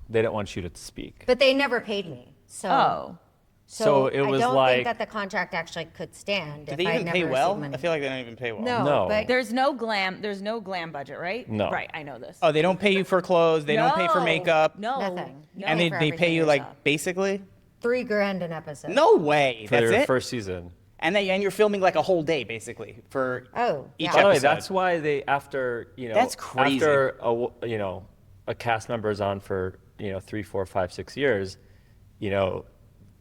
They didn't want you to speak. But they never paid me. So, Oh. So it was I don't like- think that the contract actually could stand. Did if they I even never pay well? received money. I feel like they don't even pay well. No, No. but There's no glam budget, right? No. Right, I know this. Oh, they don't pay you for clothes. They don't pay for No, makeup. No. Nothing. No. And pay they, for they pay everything you yourself. like basically. $3,000 an episode. No way. For That's their it. first season. And you're filming like a whole day basically for Oh, each yeah. By the way, episode. that's why they after That's crazy. after a cast member is on for 3, 4, 5, 6 years,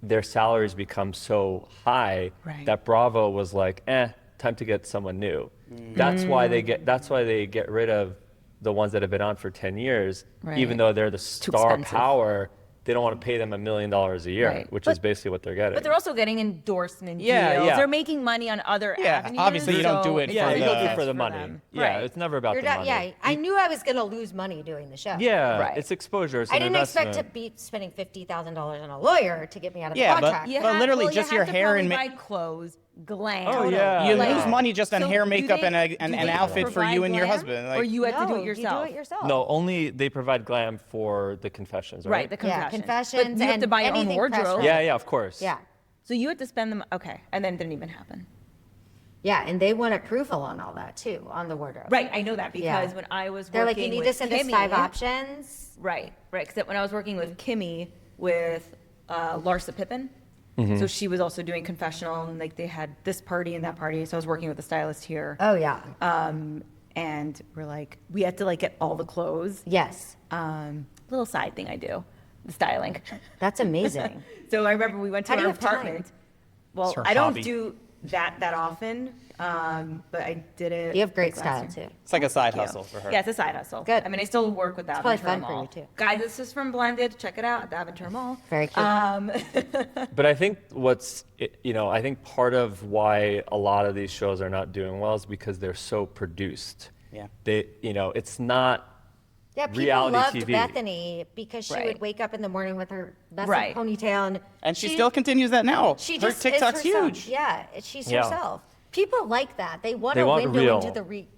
their salaries become so high Right. that Bravo was like, time to get someone new. That's why they get rid of the ones that have been on for 10 years, Right. even though they're the star expensive. power. They don't want to pay them $1 million a year, Right. which But- is basically what they're getting. But they're also getting endorsement Yeah, deals. yeah. They're making money on other Yeah, avenues. obviously you don't do so it yeah, for you the- don't do it makes for the sense money. them. Yeah, Right. it's never about You're the not, money. yeah, I knew I was going to lose money doing the show. Yeah, Right. it's exposure. It's I an didn't expect to investment. be spending $50,000 on a lawyer to get me out of Yeah, the but- contract. You But have- literally well, you just have your to hair probably and buy clothes, glam. Oh, yeah. You Like- lose money just on So hair, do makeup, they- and do an they outfit for provide you and your glam? husband. Or you have to do it yourself? You do it yourself. No, only they provide glam for the confessions, right? Right, the Yeah, confessions. confessions But you have to and buy your own anything press wardrobe. run. Yeah, of course. Yeah. So you had to spend them. Okay, and then it didn't even happen. Yeah, and they want approval on all that too, on the wardrobe. Right, I know that because Yeah. when I was They're like, working you need with to send us Kimmy- 5 options. Right. Because when I was working with Kimmy with Larsa Pippen, so she was also doing confessional, and like they had this party and that party. So I was working with the stylist here, Oh, yeah. and we're like, we had to like get all the clothes. Yes. Little side thing I do, the styling. That's amazing. So I remember we went to How do her you have time? apartment. Well, It's her I don't hobby. do that often, but I did it. You have great like, last style year. too. It's like a side Thank hustle you. for her. Yeah, it's a side hustle. Good. I mean, I still work with the probably Aventura fun for Mall. you, too. Guys, this is from Blended. Check it out at the Aventura Mall. Very cute. But I think I think part of why a lot of these shows are not doing well is because they're so produced. Yeah. It's not Yeah, people reality loved TV. Bethany because she Right. would wake up in the morning with her messy Right. ponytail, And she still continues that now. She Her just is TikTok's herself. huge. Yeah, she's Yeah. herself. People like that. They want They a want window real. into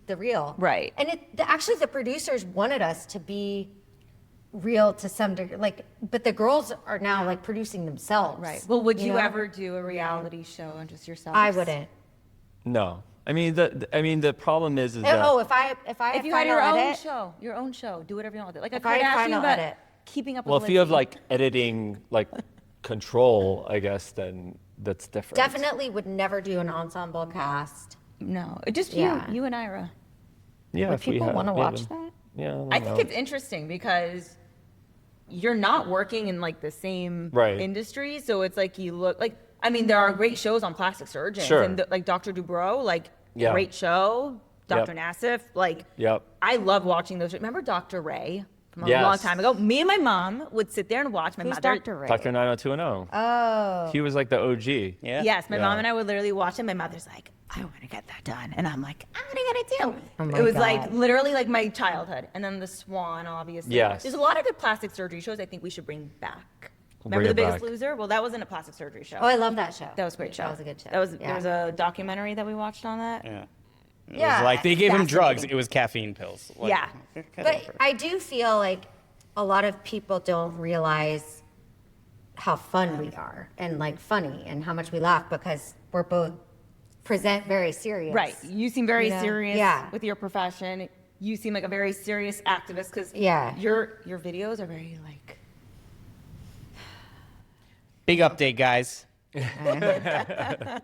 the real. Right. And actually, the producers wanted us to be real to some degree. Like, but the girls are now like producing themselves. Right. Well, would you know? ever do a reality show on just yourself? I wouldn't. No. I mean, the problem is that Oh, if I If have you had final your own show, do whatever you want with it. Like a If I had Kardashian, final but edit. keeping up well, with if you have Lizzy. like editing like control, I guess then that's different. definitely would never do an ensemble cast. No, just Yeah. you and Ira. Yeah, Would if we people have- want to we have watch a- that? Yeah, don't I think know. it's interesting because you're not working in like the same Right. industry, so it's like you look like. I mean, there are great shows on plastic surgeons, Sure. and like Dr. Dubrow, like Yeah. great show. Dr. Yep. Nassif, like Yep. I love watching those. Remember Dr. Ray from a Yes. long time ago? Me and my mom would sit there and watch. My Who's mother, Dr. Ray? Dr. 90210. Oh. He was like the OG. Yeah. Yes, my Yeah. mom and I would literally watch it. My mother's like, I want to get that done. And I'm like, I'm going to get it too. Oh my it was God. like literally like my childhood. And then The Swan, obviously. Yes. There's a lot of good plastic surgery shows I think we should bring back. Bring Remember it The Biggest back. Loser? Well, that wasn't a plastic surgery show. Oh, I love that show. That was a great show. That was a good show. That was, Yeah. There was a documentary that we watched on that. Yeah. It Yeah, was like they gave him drugs. fascinating. It was caffeine pills. Like, Yeah. get But over it. I do feel like a lot of people don't realize how fun we are and like funny and how much we laugh because we're both present very serious. Right. You seem very You know? serious Yeah. with your profession. You seem like a very serious activist because Yeah. your videos are very like. Big update, guys. I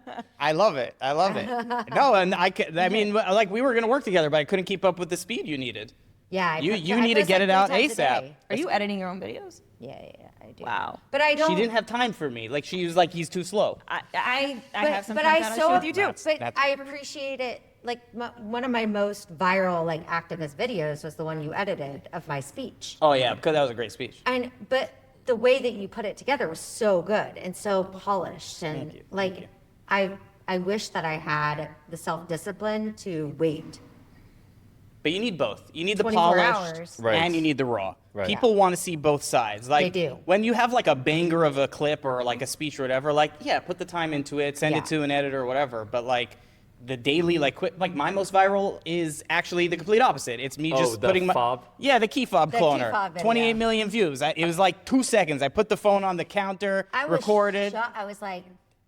love it. I love it. No, and I mean, like we were gonna work together, but I couldn't keep up with the speed you needed. Yeah. You I need to post get like it out 3 times a ASAP. day. Are you editing your own videos? Yeah, I do. Wow. But I don't. She didn't have time for me. Like she was like, he's too slow. I have some but friends I that so show with you too. That's- I appreciate it. Like one of my most viral like activist videos was the one you edited of my speech. Oh yeah, because that was a great speech. But the way that you put it together was so good and so polished and Thank you. like I wish that I had the self-discipline to wait. But you need both. You need the 24 polished hours. Right. and you need the raw. Right. People want to see both sides. Like do. when you have like a banger of a clip or like a speech or whatever, like yeah, put the time into it, send Yeah. it to an editor or whatever. But like the daily like my most viral is actually the complete opposite. It's me Oh, just the putting my fob? Yeah, the key fob The key cloner. fob video. 28 million views. It was like 2 seconds. I put the phone on the counter, I was recorded. shocked. I was like,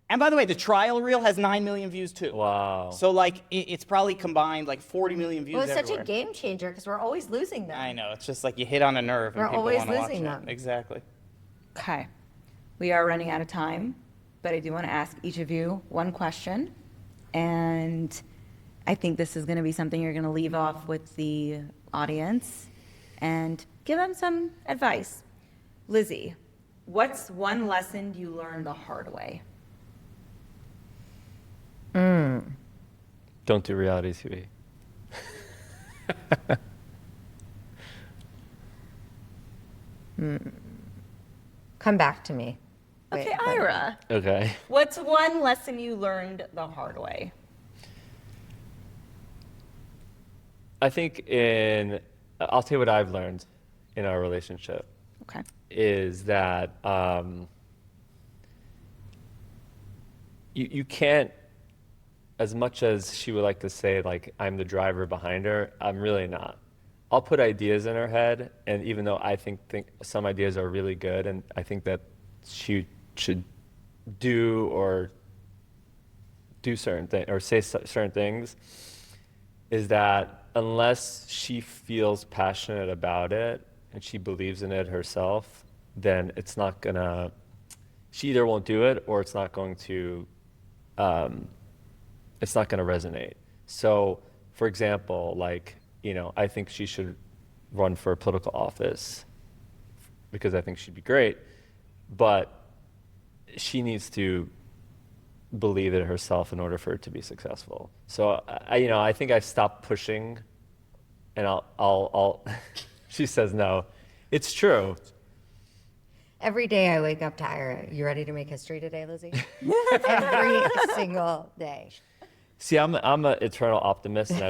And by the way, the trial reel has 9 million views too. Wow. So like it's probably combined like 40 million views it was such everywhere. a game changer because we're always losing them. I know. It's just like you hit on a nerve and We're people always want to watch losing it. them. Exactly. Okay. We are running out of time, but I do want to ask each of you one question. And I think this is going to be something you're going to leave off with the audience and give them some advice. Lizzy, what's one lesson you learned the hard way? Don't do reality TV. Come back to me. Okay, Wait, Ira, Okay. what's one lesson you learned the hard way? I think I'll tell you what I've learned in our relationship Okay. is that you can't, as much as she would like to say, like, I'm the driver behind her, I'm really not. I'll put ideas in her head, and even though I think some ideas are really good, and I think that she should do certain things or say certain things, is that unless she feels passionate about it and she believes in it herself, then it's not gonna. She either won't do it or it's not going to. It's not going to resonate. So, for example, like, I think she should run for a political office because I think she'd be great, but she needs to believe it herself in order for it to be successful. So, I think I stopped pushing, and I'll she says no. It's true. Every day I wake up to Ira, you ready to make history today, Lizzy? Every single day. See, I'm an eternal optimist, and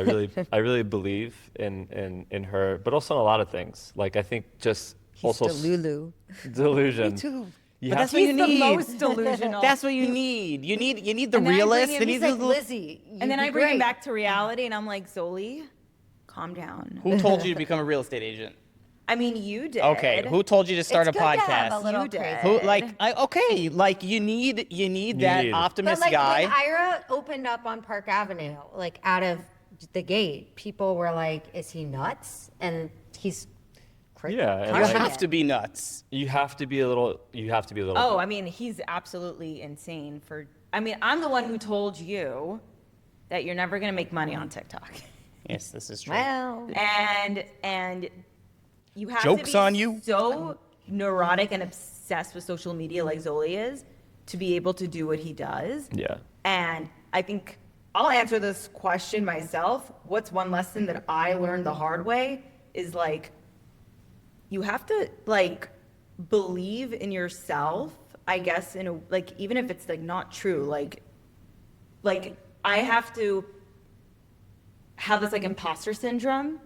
I really believe in her, but also in a lot of things. Like I think just also delusion. Me too. You But have that's to- what you He's the need. most delusional. That's what you need. You need the And then I bring realist. him- And He's he's like, Lizzy, and then I bring him great. back to reality, and I'm like, Zoli, calm down. Who told you to become a real estate agent? I mean, you did. Okay, who told you to start It's a good to have a podcast? little You did. crazy. Who okay, like you need that need. But optimist like guy. when Ira opened up on Park Avenue, like out of the gate, people were like, "Is he nuts?" And he's crazy. Yeah, and You like- have to be nuts. You have to be a little. Oh, I mean, he's absolutely insane for. I mean, I'm the one who told you that you're never gonna make money on TikTok, Yes, this is true. Well, and you have Joke's to be on you. so neurotic and obsessed with social media like Zoli is to be able to do what he does. Yeah. And I think I'll answer this question myself. What's one lesson that I learned the hard way is like, you have to like believe in yourself, I guess, in a, like, even if it's like not true, like I have to have this like imposter syndrome.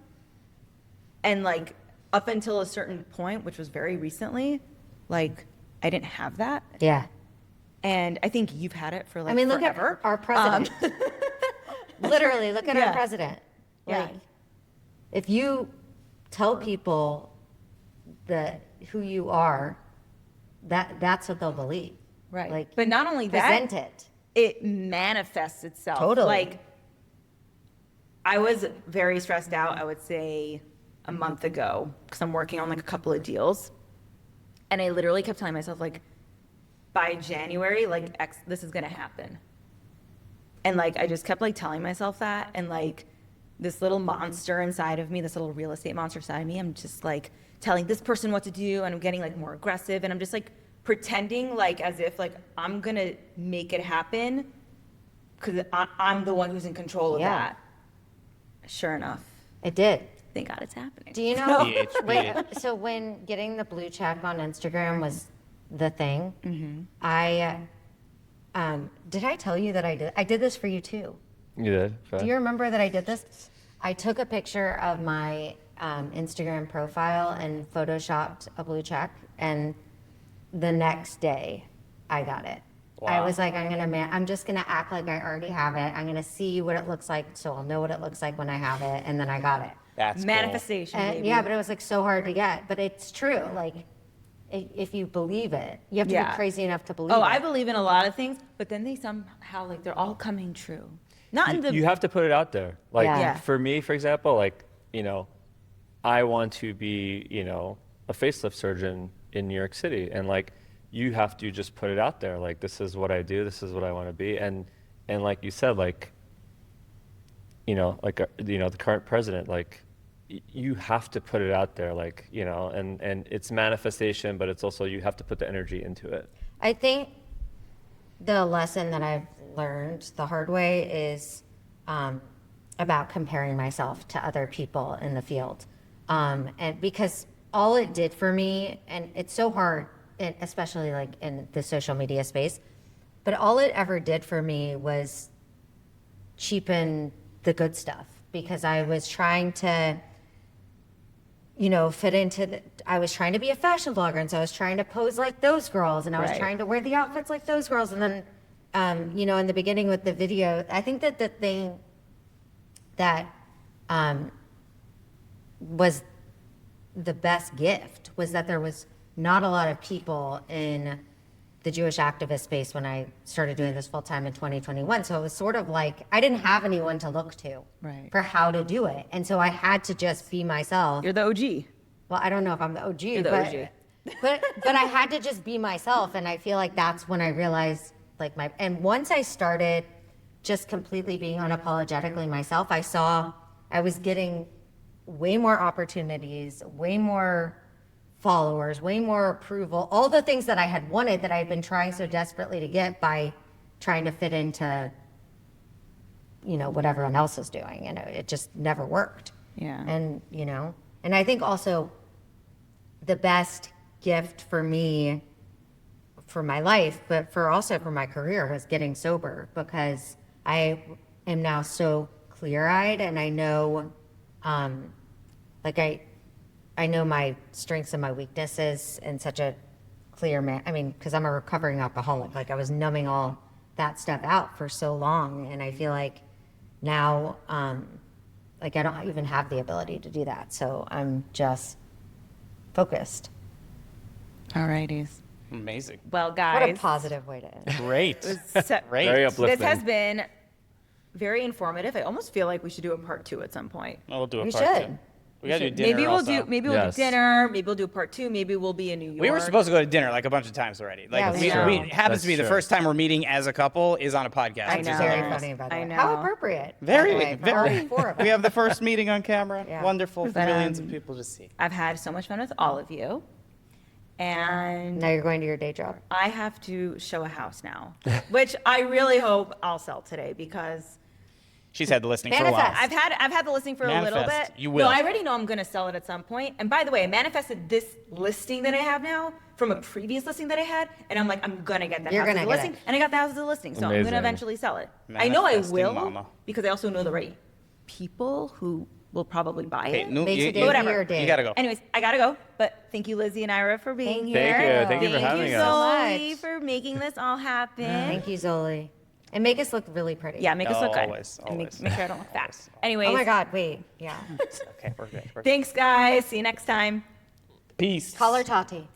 And like up until a certain point, which was very recently, like I didn't have that. yeah. And I think you've had it for like I mean, look forever. at our president. Literally, look at Yeah. our president. Yeah. Like, if you tell people that who you are, that's what they'll believe. Right. Like, But not only that, present it. it manifests itself. Totally. Like, I was very stressed out, I would say a month ago, because I'm working on like a couple of deals. And I literally kept telling myself, like, by January, like, this is going to happen. And like, I just kept like telling myself that. And like, this little monster inside of me, this little real estate monster inside of me, I'm just like telling this person what to do. And I'm getting like more aggressive. And I'm just like pretending like as if like I'm going to make it happen because I'm the one who's in control of Yeah. that. Sure enough, It did. thank God it's happening. Do you know? BH. So when getting the blue check on Instagram was the thing, Mm-hmm. I did I tell you that I did this for you too? You did. Do you remember that I did this? I took a picture of my Instagram profile and photoshopped a blue check, and the next day I got it. I was like, I'm just gonna act like I already have it. I'm gonna see what it looks like, so I'll know what it looks like when I have it, and then I got it. That's cool. Manifestation, And, baby. yeah, but it was like so hard to get. But it's true. Like, if you believe it, you have to Yeah. be crazy enough to believe Oh, it. I believe in a lot of things, but then they somehow like they're all coming true. Not in the You have to put it out there. Like Yeah. for me, for example, like, I want to be, a facelift surgeon in New York City. And like, you have to just put it out there. Like, this is what I do. This is what I want to be. And like you said, like, the current president, like, you have to put it out there, like, and it's manifestation, but it's also, you have to put the energy into it. I think the lesson that I've learned the hard way is about comparing myself to other people in the field. And because all it did for me, and it's so hard, especially like in the social media space, but all it ever did for me was cheapen the good stuff, because I was trying to fit into I was trying to be a fashion blogger, and so I was trying to pose like those girls, and I was Right. trying to wear the outfits like those girls. And then, in the beginning with the video, I think that the thing that was the best gift was that there was not a lot of people in the Jewish activist space when I started doing this full time in 2021. So it was sort of like I didn't have anyone to look to Right. for how to do it. And so I had to just be myself. You're the OG. Well, I don't know if I'm the OG, You're the but, OG. but I had to just be myself. And I feel like that's when I realized and once I started just completely being unapologetically myself, I was getting way more opportunities, way more followers, way more approval, all the things that I had wanted that I had been trying so desperately to get by trying to fit into, what everyone else is doing. And it just never worked. Yeah. And, and I think also the best gift for me, for my life, but also for my career, was getting sober, because I am now so clear-eyed, and I know, like I know my strengths and my weaknesses in such a clear manner. I mean, because I'm a recovering alcoholic. Like I was numbing all that stuff out for so long, and I feel like now, like I don't even have the ability to do that. So I'm just focused. All righties. Amazing. Well, What a guys, positive way to end. Great. Great. Very uplifting. this has been very informative. I almost feel like we should do a part 2 at some point. Well, we'll do a We part should. 2. We gotta do dinner Maybe we'll also. do Yes. dinner. Maybe we'll do part 2. Maybe we'll be in New York. We were supposed to go to dinner like a bunch of times already. Like Yeah, we know. it happens to be That's the true. first time we're meeting as a couple is on a podcast. I which know. is Very hilarious. funny about I that. know. How appropriate. Very, by the way, for very. all four of us. We have the first meeting on camera. Yeah. Wonderful for But, millions of people to see. I've had so much fun with all of you, and Now you're going to your day job. I have to show a house now, which I really hope I'll sell today because She's had the listing for a while. Manifest. I've had the listing for a little Manifest. bit. You will. No, I already know I'm going to sell it at some point. And by the way, I manifested this listing that I have now from a previous listing that I had, and I'm like, I'm going to get that You're house as gonna a get listing, it. and I got the house as a listing, so I'm going Amazing. to eventually sell it. I know I Manifesting will mama. because I also know the right people who will probably buy Okay, it. no, Makes you, a day you, Whatever. your day. you gotta go. Anyways, I gotta go. But thank you, Lizzy and Ira, for being Thank you. here. Thank you for having Thank you, us. Zoe, much. for making this all happen. Thank you, Zoli. And make us look really pretty. Yeah, make us look good. Always, And always. make sure I don't look fat. Always. Anyways, Oh my God, wait. Yeah. Okay, we're good. thanks, guys. See you next time. Peace. Call her Tati.